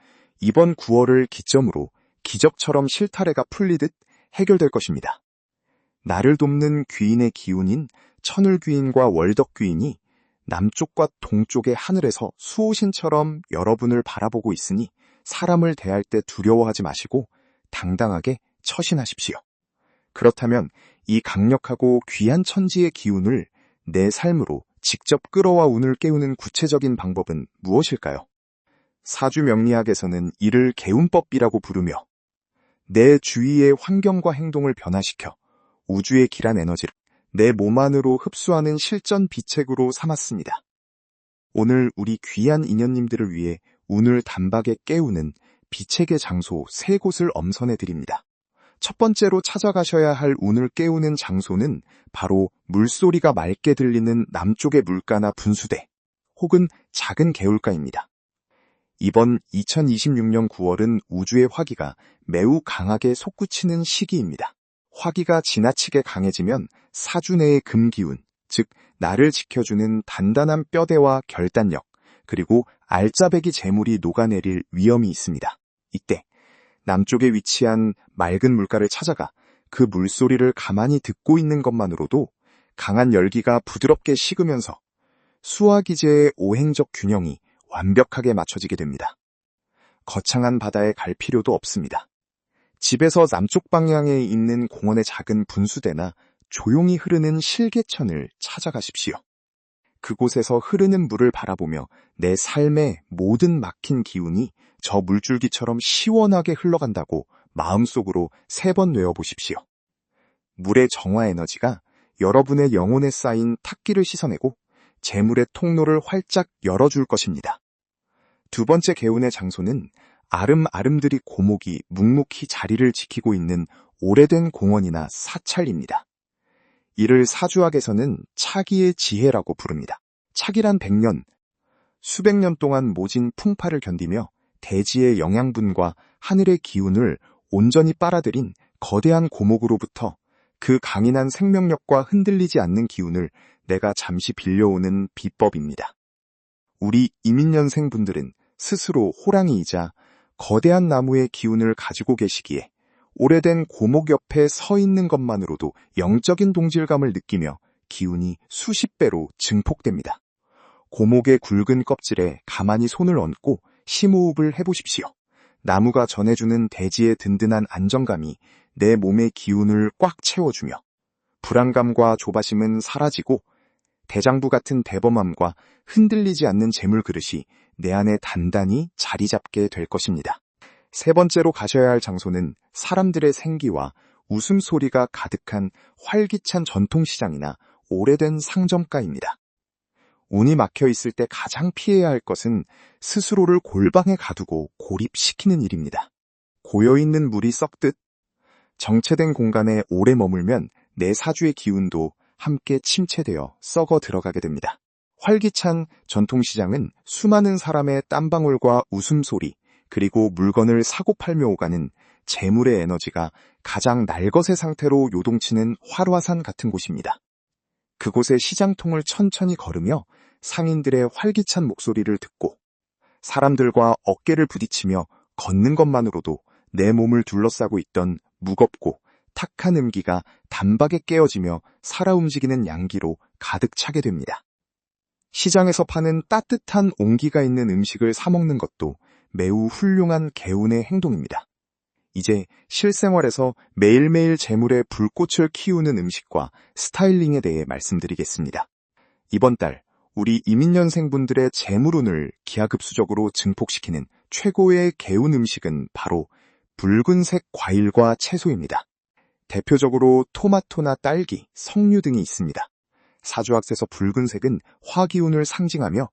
이번 9월을 기점으로 기적처럼 실타래가 풀리듯 해결될 것입니다. 나를 돕는 귀인의 기운인 천을귀인과 월덕귀인이 남쪽과 동쪽의 하늘에서 수호신처럼 여러분을 바라보고 있으니 사람을 대할 때 두려워하지 마시고 당당하게 처신하십시오. 그렇다면 이 강력하고 귀한 천지의 기운을 내 삶으로 직접 끌어와 운을 깨우는 구체적인 방법은 무엇일까요? 사주명리학에서는 이를 개운법이라고 부르며 내 주위의 환경과 행동을 변화시켜 우주의 길한 에너지를 내 몸 안으로 흡수하는 실전 비책으로 삼았습니다. 오늘 우리 귀한 인연님들을 위해 운을 단박에 깨우는 비책의 장소 3곳을 엄선해 드립니다. 첫 번째로 찾아가셔야 할 운을 깨우는 장소는 바로 물소리가 맑게 들리는 남쪽의 물가나 분수대 혹은 작은 개울가입니다. 이번 2026년 9월은 우주의 화기가 매우 강하게 솟구치는 시기입니다. 화기가 지나치게 강해지면 사주 내의 금기운, 즉 나를 지켜주는 단단한 뼈대와 결단력, 그리고 알짜배기 재물이 녹아내릴 위험이 있습니다. 이때 남쪽에 위치한 맑은 물가를 찾아가 그 물소리를 가만히 듣고 있는 것만으로도 강한 열기가 부드럽게 식으면서 수화기제의 오행적 균형이 완벽하게 맞춰지게 됩니다. 거창한 바다에 갈 필요도 없습니다. 집에서 남쪽 방향에 있는 공원의 작은 분수대나 조용히 흐르는 실개천을 찾아가십시오. 그곳에서 흐르는 물을 바라보며 내 삶의 모든 막힌 기운이 저 물줄기처럼 시원하게 흘러간다고 마음속으로 3번 외워보십시오. 물의 정화 에너지가 여러분의 영혼에 쌓인 탁기를 씻어내고 재물의 통로를 활짝 열어줄 것입니다. 두 번째 개운의 장소는 아름아름들이 고목이 묵묵히 자리를 지키고 있는 오래된 공원이나 사찰입니다. 이를 사주학에서는 차기의 지혜라고 부릅니다. 차기란 100년, 수백 년 동안 모진 풍파를 견디며 대지의 영양분과 하늘의 기운을 온전히 빨아들인 거대한 고목으로부터 그 강인한 생명력과 흔들리지 않는 기운을 내가 잠시 빌려오는 비법입니다. 우리 이민년생 분들은 스스로 호랑이이자 거대한 나무의 기운을 가지고 계시기에 오래된 고목 옆에 서 있는 것만으로도 영적인 동질감을 느끼며 기운이 수십 배로 증폭됩니다. 고목의 굵은 껍질에 가만히 손을 얹고 심호흡을 해보십시오. 나무가 전해주는 대지의 든든한 안정감이 내 몸의 기운을 꽉 채워주며 불안감과 조바심은 사라지고 대장부 같은 대범함과 흔들리지 않는 재물 그릇이 내 안에 단단히 자리 잡게 될 것입니다. 세 번째로 가셔야 할 장소는 사람들의 생기와 웃음소리가 가득한 활기찬 전통시장이나 오래된 상점가입니다. 운이 막혀 있을 때 가장 피해야 할 것은 스스로를 골방에 가두고 고립시키는 일입니다. 고여있는 물이 썩듯 정체된 공간에 오래 머물면 내 사주의 기운도 함께 침체되어 썩어 들어가게 됩니다. 활기찬 전통시장은 수많은 사람의 땀방울과 웃음소리, 그리고 물건을 사고팔며 오가는 재물의 에너지가 가장 날것의 상태로 요동치는 활화산 같은 곳입니다. 그곳의 시장통을 천천히 걸으며 상인들의 활기찬 목소리를 듣고 사람들과 어깨를 부딪히며 걷는 것만으로도 내 몸을 둘러싸고 있던 무겁고 탁한 음기가 단박에 깨어지며 살아 움직이는 양기로 가득 차게 됩니다. 시장에서 파는 따뜻한 온기가 있는 음식을 사 먹는 것도 매우 훌륭한 개운의 행동입니다. 이제 실생활에서 매일매일 재물의 불꽃을 키우는 음식과 스타일링에 대해 말씀드리겠습니다. 이번 달 우리 이민년생분들의 재물운을 기하급수적으로 증폭시키는 최고의 개운 음식은 바로 붉은색 과일과 채소입니다. 대표적으로 토마토나 딸기, 석류 등이 있습니다. 사주학에서 붉은색은 화기운을 상징하며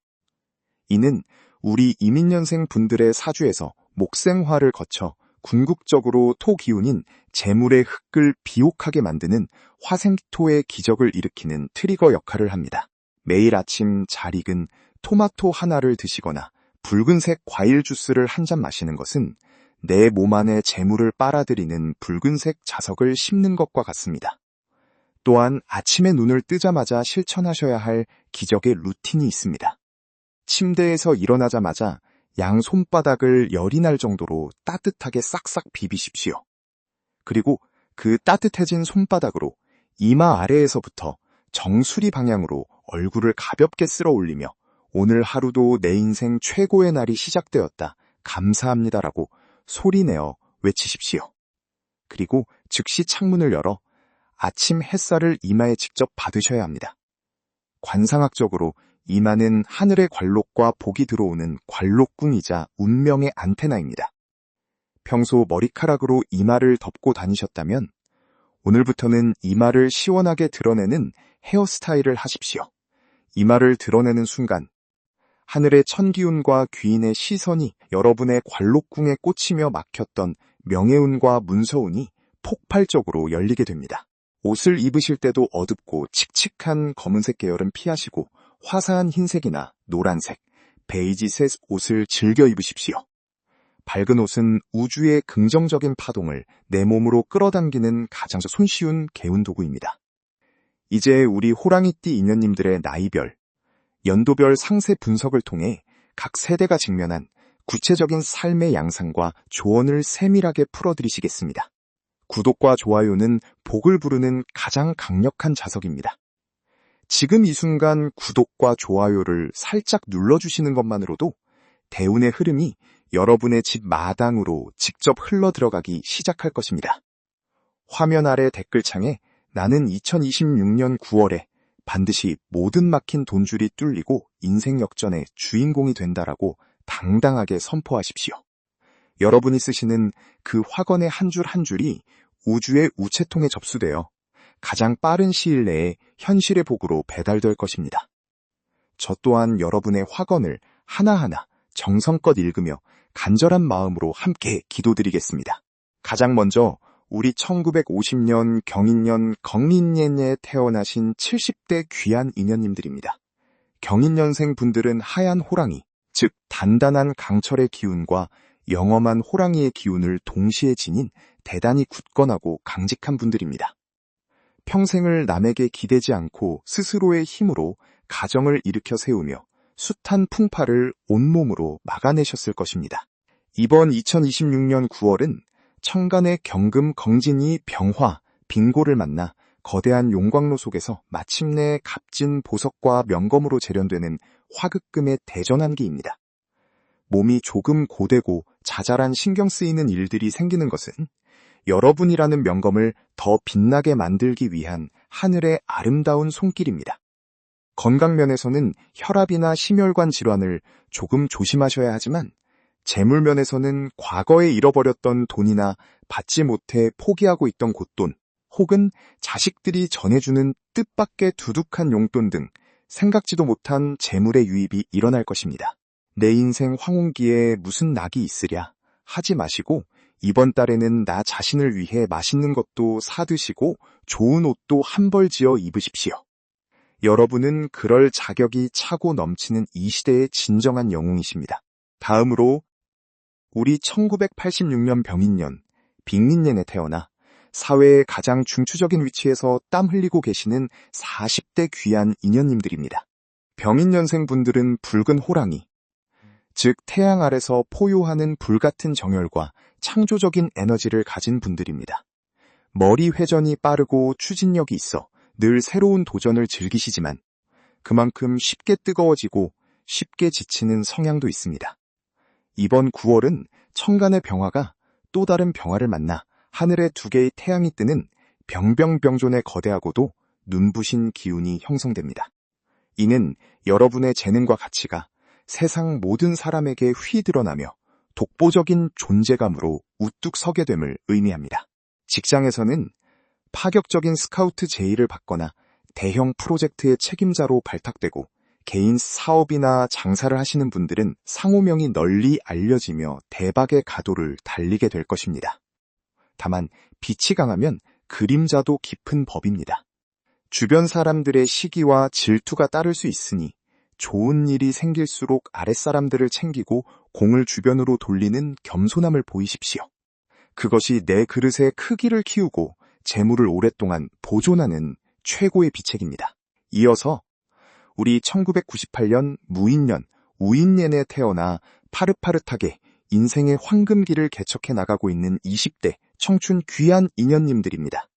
이는 우리 이민년생 분들의 사주에서 목생화를 거쳐 궁극적으로 토기운인 재물의 흙을 비옥하게 만드는 화생토의 기적을 일으키는 트리거 역할을 합니다. 매일 아침 잘 익은 토마토 하나를 드시거나 붉은색 과일 주스를 한 잔 마시는 것은 내 몸 안에 재물을 빨아들이는 붉은색 자석을 심는 것과 같습니다. 또한 아침에 눈을 뜨자마자 실천하셔야 할 기적의 루틴이 있습니다. 침대에서 일어나자마자 양 손바닥을 열이 날 정도로 따뜻하게 싹싹 비비십시오. 그리고 그 따뜻해진 손바닥으로 이마 아래에서부터 정수리 방향으로 얼굴을 가볍게 쓸어 올리며 오늘 하루도 내 인생 최고의 날이 시작되었다. 감사합니다라고 소리내어 외치십시오. 그리고 즉시 창문을 열어 아침 햇살을 이마에 직접 받으셔야 합니다. 관상학적으로 이마는 하늘의 관록과 복이 들어오는 관록궁이자 운명의 안테나입니다. 평소 머리카락으로 이마를 덮고 다니셨다면 오늘부터는 이마를 시원하게 드러내는 헤어스타일을 하십시오. 이마를 드러내는 순간 하늘의 천기운과 귀인의 시선이 여러분의 관록궁에 꽂히며 막혔던 명예운과 문서운이 폭발적으로 열리게 됩니다. 옷을 입으실 때도 어둡고 칙칙한 검은색 계열은 피하시고 화사한 흰색이나 노란색, 베이지색 옷을 즐겨 입으십시오. 밝은 옷은 우주의 긍정적인 파동을 내 몸으로 끌어당기는 가장 손쉬운 개운 도구입니다. 이제 우리 호랑이띠 인연님들의 나이별, 연도별 상세 분석을 통해 각 세대가 직면한 구체적인 삶의 양상과 조언을 세밀하게 풀어드리시겠습니다. 구독과 좋아요는 복을 부르는 가장 강력한 자석입니다. 지금 이 순간 구독과 좋아요를 살짝 눌러주시는 것만으로도 대운의 흐름이 여러분의 집 마당으로 직접 흘러들어가기 시작할 것입니다. 화면 아래 댓글창에 나는 2026년 9월에 반드시 모든 막힌 돈줄이 뚫리고 인생 역전의 주인공이 된다라고 당당하게 선포하십시오. 여러분이 쓰시는 그 화건의 한 줄 한 줄이 우주의 우체통에 접수되어 가장 빠른 시일 내에 현실의 복으로 배달될 것입니다. 저 또한 여러분의 화건을 하나하나 정성껏 읽으며 간절한 마음으로 함께 기도드리겠습니다. 가장 먼저 우리 1950년 경인년 경인년에 태어나신 70대 귀한 인연님들입니다. 경인년생 분들은 하얀 호랑이, 즉 단단한 강철의 기운과 영험한 호랑이의 기운을 동시에 지닌 대단히 굳건하고 강직한 분들입니다. 평생을 남에게 기대지 않고 스스로의 힘으로 가정을 일으켜 세우며 숱한 풍파를 온몸으로 막아내셨을 것입니다. 이번 2026년 9월은 천간의 경금 경진이 병화, 빙고를 만나 거대한 용광로 속에서 마침내 값진 보석과 명검으로 재련되는 화극금의 대전환기입니다. 몸이 조금 고되고 자잘한 신경 쓰이는 일들이 생기는 것은 여러분이라는 명검을 더 빛나게 만들기 위한 하늘의 아름다운 손길입니다. 건강면에서는 혈압이나 심혈관 질환을 조금 조심하셔야 하지만 재물면에서는 과거에 잃어버렸던 돈이나 받지 못해 포기하고 있던 곳돈, 혹은 자식들이 전해주는 뜻밖의 두둑한 용돈 등 생각지도 못한 재물의 유입이 일어날 것입니다. 내 인생 황혼기에 무슨 낙이 있으랴 하지 마시고 이번 달에는 나 자신을 위해 맛있는 것도 사드시고 좋은 옷도 한 벌 지어 입으십시오. 여러분은 그럴 자격이 차고 넘치는 이 시대의 진정한 영웅이십니다. 다음으로 우리 1986년 병인년, 빅민년에 태어나 사회의 가장 중추적인 위치에서 땀 흘리고 계시는 40대 귀한 인연님들입니다. 병인년생 분들은 붉은 호랑이, 즉 태양 아래서 포효하는 불같은 정열과 창조적인 에너지를 가진 분들입니다. 머리 회전이 빠르고 추진력이 있어 늘 새로운 도전을 즐기시지만 그만큼 쉽게 뜨거워지고 쉽게 지치는 성향도 있습니다. 이번 9월은 천간의 병화가 또 다른 병화를 만나 하늘에 두 개의 태양이 뜨는 병병병존의 거대하고도 눈부신 기운이 형성됩니다. 이는 여러분의 재능과 가치가 세상 모든 사람에게 휘 드러나며 독보적인 존재감으로 우뚝 서게 됨을 의미합니다. 직장에서는 파격적인 스카우트 제의를 받거나 대형 프로젝트의 책임자로 발탁되고 개인 사업이나 장사를 하시는 분들은 상호명이 널리 알려지며 대박의 가도를 달리게 될 것입니다. 다만 빛이 강하면 그림자도 깊은 법입니다. 주변 사람들의 시기와 질투가 따를 수 있으니 좋은 일이 생길수록 아랫사람들을 챙기고 공을 주변으로 돌리는 겸손함을 보이십시오. 그것이 내 그릇의 크기를 키우고 재물을 오랫동안 보존하는 최고의 비책입니다. 이어서 우리 1998년 무인년, 우인년에 태어나 파릇파릇하게 인생의 황금기를 개척해 나가고 있는 20대 청춘 귀한 인연님들입니다.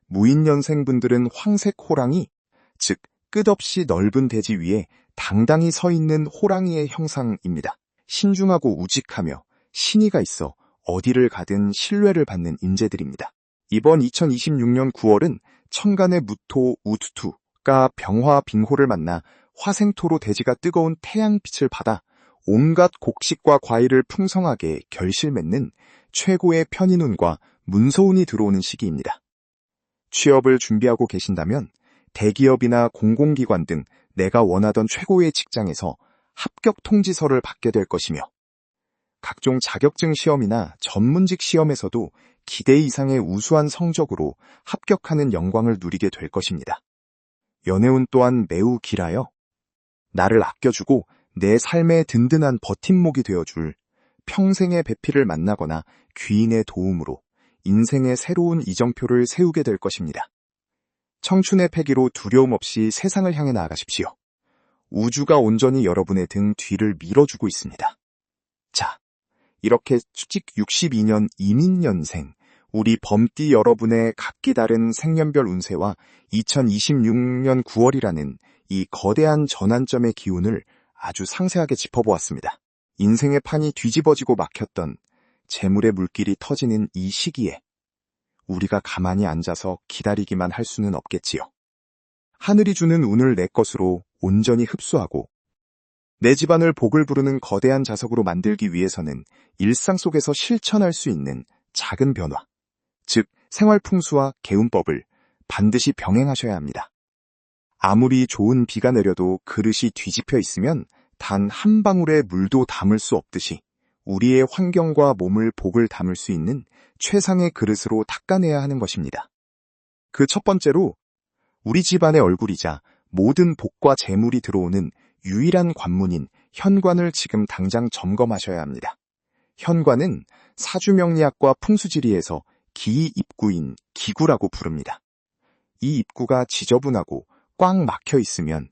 무인년생분들은 황색 호랑이, 즉 끝없이 넓은 대지 위에 당당히 서 있는 호랑이의 형상입니다. 신중하고 우직하며 신의가 있어 어디를 가든 신뢰를 받는 인재들입니다. 이번 2026년 9월은 천간의 무토 우투투가 병화 빙호를 만나 화생토로 대지가 뜨거운 태양빛을 받아 온갖 곡식과 과일을 풍성하게 결실맺는 최고의 편인운과 문서운이 들어오는 시기입니다. 취업을 준비하고 계신다면 대기업이나 공공기관 등 내가 원하던 최고의 직장에서 합격 통지서를 받게 될 것이며, 각종 자격증 시험이나 전문직 시험에서도 기대 이상의 우수한 성적으로 합격하는 영광을 누리게 될 것입니다. 연애운 또한 매우 길하여 나를 아껴주고 내 삶의 든든한 버팀목이 되어줄 평생의 배필을 만나거나 귀인의 도움으로 인생의 새로운 이정표를 세우게 될 것입니다. 청춘의 패기로 두려움 없이 세상을 향해 나아가십시오. 우주가 온전히 여러분의 등 뒤를 밀어주고 있습니다. 자, 이렇게 수직 62년 이민년생 우리 범띠 여러분의 각기 다른 생년별 운세와 2026년 9월이라는 이 거대한 전환점의 기운을 아주 상세하게 짚어보았습니다. 인생의 판이 뒤집어지고 막혔던 재물의 물길이 터지는 이 시기에 우리가 가만히 앉아서 기다리기만 할 수는 없겠지요. 하늘이 주는 운을 내 것으로 온전히 흡수하고 내 집안을 복을 부르는 거대한 자석으로 만들기 위해서는 일상 속에서 실천할 수 있는 작은 변화, 즉 생활풍수와 개운법을 반드시 병행하셔야 합니다. 아무리 좋은 비가 내려도 그릇이 뒤집혀 있으면 단 한 방울의 물도 담을 수 없듯이 우리의 환경과 몸을 복을 담을 수 있는 최상의 그릇으로 닦아내야 하는 것입니다. 그 첫 번째로 우리 집안의 얼굴이자 모든 복과 재물이 들어오는 유일한 관문인 현관을 지금 당장 점검하셔야 합니다. 현관은 사주명리학과 풍수지리에서 기이 입구인 기구라고 부릅니다. 이 입구가 지저분하고 꽉 막혀 있으면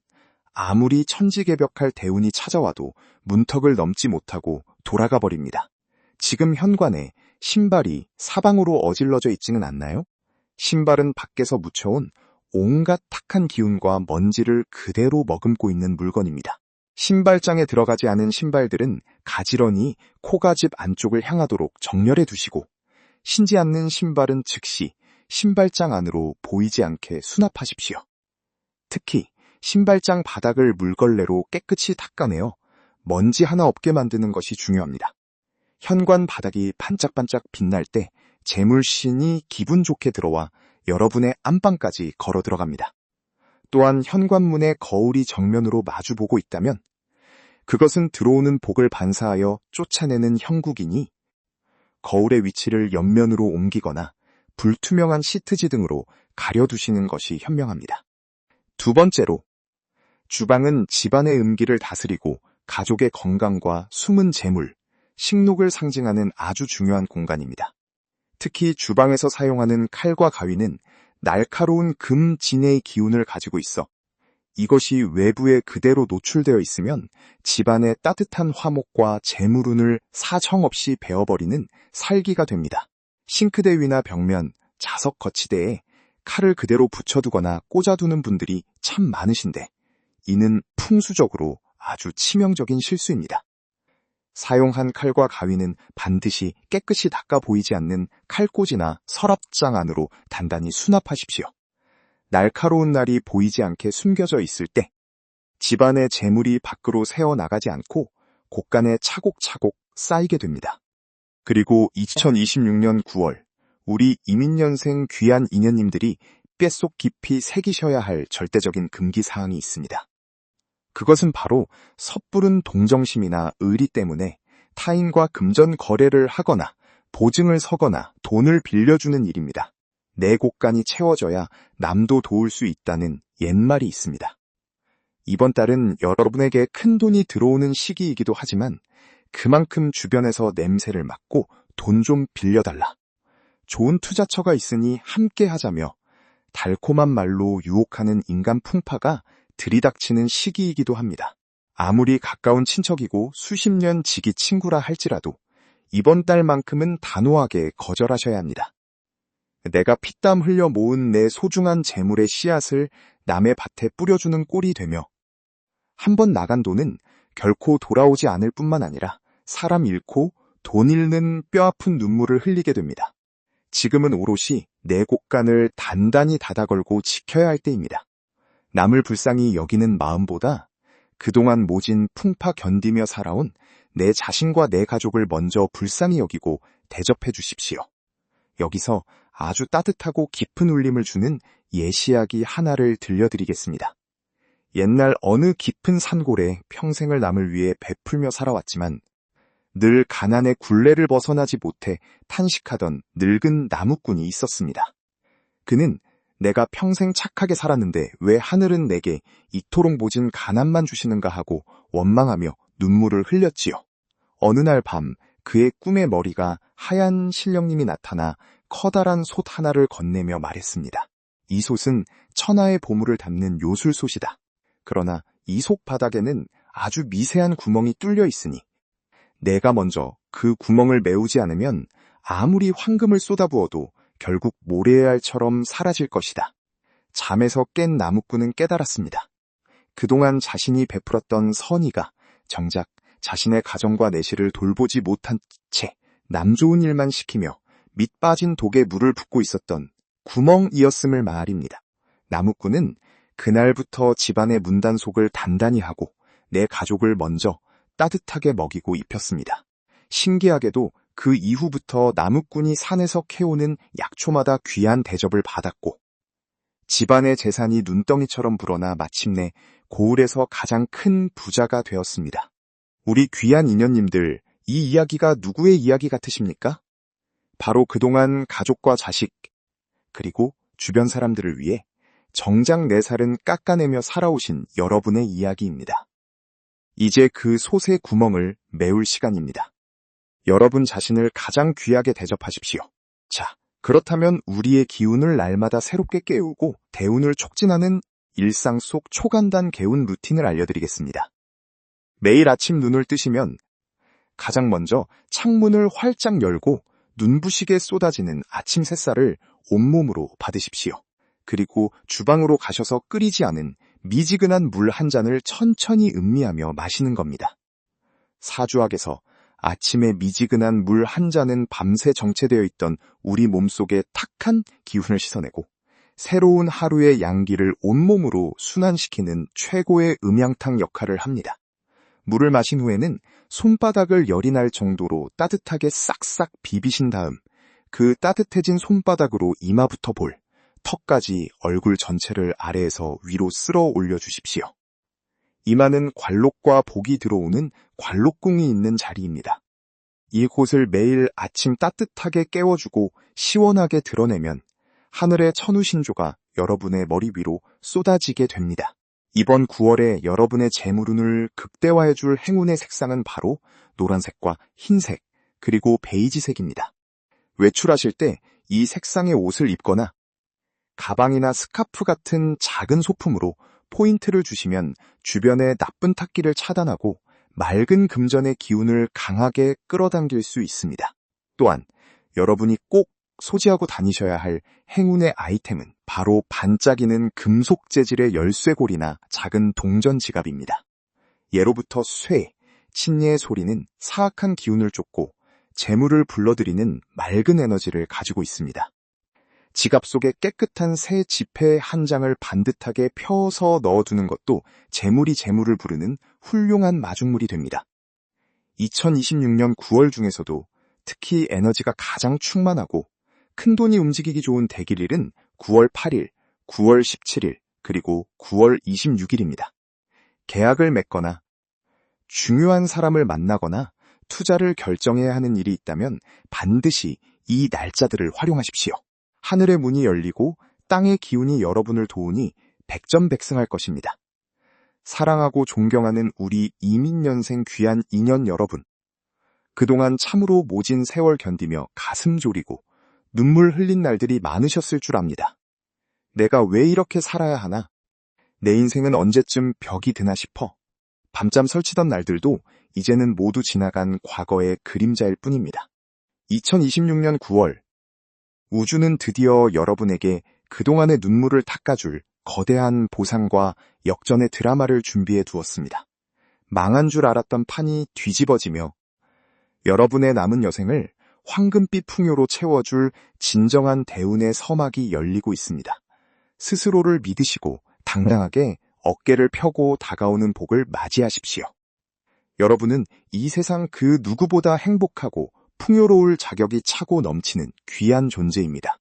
아무리 천지개벽할 대운이 찾아와도 문턱을 넘지 못하고 돌아가 버립니다. 지금 현관에 신발이 사방으로 어질러져 있지는 않나요? 신발은 밖에서 묻혀온 온갖 탁한 기운과 먼지를 그대로 머금고 있는 물건입니다. 신발장에 들어가지 않은 신발들은 가지런히 코가집 안쪽을 향하도록 정렬해 두시고, 신지 않는 신발은 즉시 신발장 안으로 보이지 않게 수납하십시오. 특히 신발장 바닥을 물걸레로 깨끗이 닦아내어 먼지 하나 없게 만드는 것이 중요합니다. 현관 바닥이 반짝반짝 빛날 때 재물신이 기분 좋게 들어와 여러분의 안방까지 걸어 들어갑니다. 또한 현관문에 거울이 정면으로 마주보고 있다면 그것은 들어오는 복을 반사하여 쫓아내는 형국이니 거울의 위치를 옆면으로 옮기거나 불투명한 시트지 등으로 가려두시는 것이 현명합니다. 두 번째로, 주방은 집안의 음기를 다스리고 가족의 건강과 숨은 재물, 식록을 상징하는 아주 중요한 공간입니다. 특히 주방에서 사용하는 칼과 가위는 날카로운 금진의 기운을 가지고 있어 이것이 외부에 그대로 노출되어 있으면 집안의 따뜻한 화목과 재물운을 사정없이 베어버리는 살기가 됩니다. 싱크대 위나 벽면, 자석 거치대에 칼을 그대로 붙여두거나 꽂아두는 분들이 참 많으신데 이는 풍수적으로 아주 치명적인 실수입니다. 사용한 칼과 가위는 반드시 깨끗이 닦아 보이지 않는 칼꽂이나 서랍장 안으로 단단히 수납하십시오. 날카로운 날이 보이지 않게 숨겨져 있을 때 집안의 재물이 밖으로 새어나가지 않고 곳간에 차곡차곡 쌓이게 됩니다. 그리고 2026년 9월 우리 이민년생 귀한 인연님들이 뼛속 깊이 새기셔야 할 절대적인 금기사항이 있습니다. 그것은 바로 섣부른 동정심이나 의리 때문에 타인과 금전 거래를 하거나 보증을 서거나 돈을 빌려주는 일입니다. 내 곳간이 채워져야 남도 도울 수 있다는 옛말이 있습니다. 이번 달은 여러분에게 큰 돈이 들어오는 시기이기도 하지만 그만큼 주변에서 냄새를 맡고 돈 좀 빌려달라, 좋은 투자처가 있으니 함께 하자며 달콤한 말로 유혹하는 인간 풍파가 들이닥치는 시기이기도 합니다. 아무리 가까운 친척이고 수십 년 지기 친구라 할지라도 이번 달만큼은 단호하게 거절하셔야 합니다. 내가 피땀 흘려 모은 내 소중한 재물의 씨앗을 남의 밭에 뿌려주는 꼴이 되며 한번 나간 돈은 결코 돌아오지 않을 뿐만 아니라 사람 잃고 돈 잃는 뼈아픈 눈물을 흘리게 됩니다. 지금은 오롯이 내 곳간을 단단히 닫아걸고 지켜야 할 때입니다. 남을 불쌍히 여기는 마음보다 그동안 모진 풍파 견디며 살아온 내 자신과 내 가족을 먼저 불쌍히 여기고 대접해 주십시오. 여기서 아주 따뜻하고 깊은 울림을 주는 예시이야기 하나를 들려드리겠습니다. 옛날 어느 깊은 산골에 평생을 남을 위해 베풀며 살아왔지만 늘 가난의 굴레를 벗어나지 못해 탄식하던 늙은 나무꾼이 있었습니다. 그는 내가 평생 착하게 살았는데 왜 하늘은 내게 이토록 모진 가난만 주시는가 하고 원망하며 눈물을 흘렸지요. 어느 날 밤 그의 꿈의 머리가 하얀 신령님이 나타나 커다란 솥 하나를 건네며 말했습니다. 이 솥은 천하의 보물을 담는 요술솥이다. 그러나 이 솥 바닥에는 아주 미세한 구멍이 뚫려 있으니 내가 먼저 그 구멍을 메우지 않으면 아무리 황금을 쏟아부어도 결국 모래알처럼 사라질 것이다. 잠에서 깬 나무꾼은 깨달았습니다. 그동안 자신이 베풀었던 선의가 정작 자신의 가정과 내실을 돌보지 못한 채 남 좋은 일만 시키며 밑 빠진 독에 물을 붓고 있었던 구멍이었음을 말입니다. 나무꾼은 그날부터 집안의 문단속을 단단히 하고 내 가족을 먼저 따뜻하게 먹이고 입혔습니다. 신기하게도 그 이후부터 나무꾼이 산에서 캐오는 약초마다 귀한 대접을 받았고 집안의 재산이 눈덩이처럼 불어나 마침내 고을에서 가장 큰 부자가 되었습니다. 우리 귀한 인연님들, 이 이야기가 누구의 이야기 같으십니까? 바로 그동안 가족과 자식, 그리고 주변 사람들을 위해 정작 내 살은 깎아내며 살아오신 여러분의 이야기입니다. 이제 그 솥의 구멍을 메울 시간입니다. 여러분 자신을 가장 귀하게 대접하십시오. 자, 그렇다면 우리의 기운을 날마다 새롭게 깨우고 대운을 촉진하는 일상 속 초간단 개운 루틴을 알려드리겠습니다. 매일 아침 눈을 뜨시면 가장 먼저 창문을 활짝 열고 눈부시게 쏟아지는 아침 햇살을 온몸으로 받으십시오. 그리고 주방으로 가셔서 끓이지 않은 미지근한 물 한 잔을 천천히 음미하며 마시는 겁니다. 사주학에서 아침에 미지근한 물 한 잔은 밤새 정체되어 있던 우리 몸속의 탁한 기운을 씻어내고 새로운 하루의 양기를 온몸으로 순환시키는 최고의 음양탕 역할을 합니다. 물을 마신 후에는 손바닥을 열이 날 정도로 따뜻하게 싹싹 비비신 다음 그 따뜻해진 손바닥으로 이마부터 볼, 턱까지 얼굴 전체를 아래에서 위로 쓸어 올려주십시오. 이마는 관록과 복이 들어오는 관록궁이 있는 자리입니다. 이곳을 매일 아침 따뜻하게 깨워주고 시원하게 드러내면 하늘의 천우신조가 여러분의 머리 위로 쏟아지게 됩니다. 이번 9월에 여러분의 재물운을 극대화해줄 행운의 색상은 바로 노란색과 흰색, 그리고 베이지색입니다. 외출하실 때 이 색상의 옷을 입거나 가방이나 스카프 같은 작은 소품으로 포인트를 주시면 주변의 나쁜 탁기를 차단하고 맑은 금전의 기운을 강하게 끌어당길 수 있습니다. 또한 여러분이 꼭 소지하고 다니셔야 할 행운의 아이템은 바로 반짝이는 금속 재질의 열쇠고리나 작은 동전 지갑입니다. 예로부터 쇠, 친예의 소리는 사악한 기운을 쫓고 재물을 불러들이는 맑은 에너지를 가지고 있습니다. 지갑 속에 깨끗한 새 지폐 한 장을 반듯하게 펴서 넣어두는 것도 재물이 재물을 부르는 훌륭한 마중물이 됩니다. 2026년 9월 중에서도 특히 에너지가 가장 충만하고 큰돈이 움직이기 좋은 대길일은 9월 8일, 9월 17일, 그리고 9월 26일입니다. 계약을 맺거나 중요한 사람을 만나거나 투자를 결정해야 하는 일이 있다면 반드시 이 날짜들을 활용하십시오. 하늘의 문이 열리고 땅의 기운이 여러분을 도우니 백전백승할 것입니다. 사랑하고 존경하는 우리 이민년생 귀한 인연 여러분, 그동안 참으로 모진 세월 견디며 가슴 졸이고 눈물 흘린 날들이 많으셨을 줄 압니다. 내가 왜 이렇게 살아야 하나? 내 인생은 언제쯤 벽이 드나 싶어 밤잠 설치던 날들도 이제는 모두 지나간 과거의 그림자일 뿐입니다. 2026년 9월, 우주는 드디어 여러분에게 그동안의 눈물을 닦아줄 거대한 보상과 역전의 드라마를 준비해 두었습니다. 망한 줄 알았던 판이 뒤집어지며 여러분의 남은 여생을 황금빛 풍요로 채워줄 진정한 대운의 서막이 열리고 있습니다. 스스로를 믿으시고 당당하게 어깨를 펴고 다가오는 복을 맞이하십시오. 여러분은 이 세상 그 누구보다 행복하고 풍요로울 자격이 차고 넘치는 귀한 존재입니다.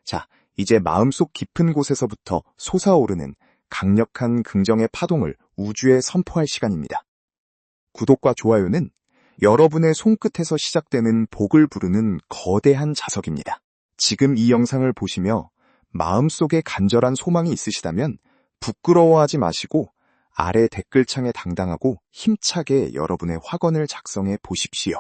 자, 이제 마음속 깊은 곳에서부터 솟아오르는 강력한 긍정의 파동을 우주에 선포할 시간입니다. 구독과 좋아요는 여러분의 손끝에서 시작되는 복을 부르는 거대한 자석입니다. 지금 이 영상을 보시며 마음속에 간절한 소망이 있으시다면 부끄러워하지 마시고 아래 댓글창에 당당하고 힘차게 여러분의 확언을 작성해 보십시오.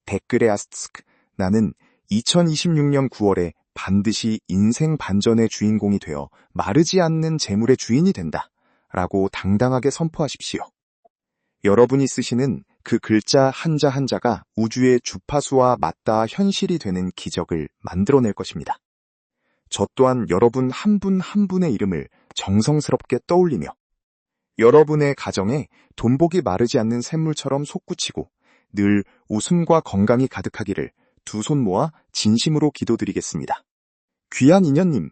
댓글에 아스크, 나는 2026년 9월에 반드시 인생 반전의 주인공이 되어 마르지 않는 재물의 주인이 된다 라고 당당하게 선포하십시오. 여러분이 쓰시는 그 글자 한자 한자가 우주의 주파수와 맞닿아 현실이 되는 기적을 만들어낼 것입니다. 저 또한 여러분 한 분 한 분의 이름을 정성스럽게 떠올리며 여러분의 가정에 돈복이 마르지 않는 샘물처럼 솟구치고 늘 웃음과 건강이 가득하기를 두 손 모아 진심으로 기도드리겠습니다. 귀한 인연님,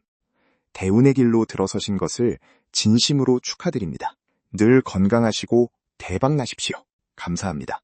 대운의 길로 들어서신 것을 진심으로 축하드립니다. 늘 건강하시고 대박 나십시오. 감사합니다.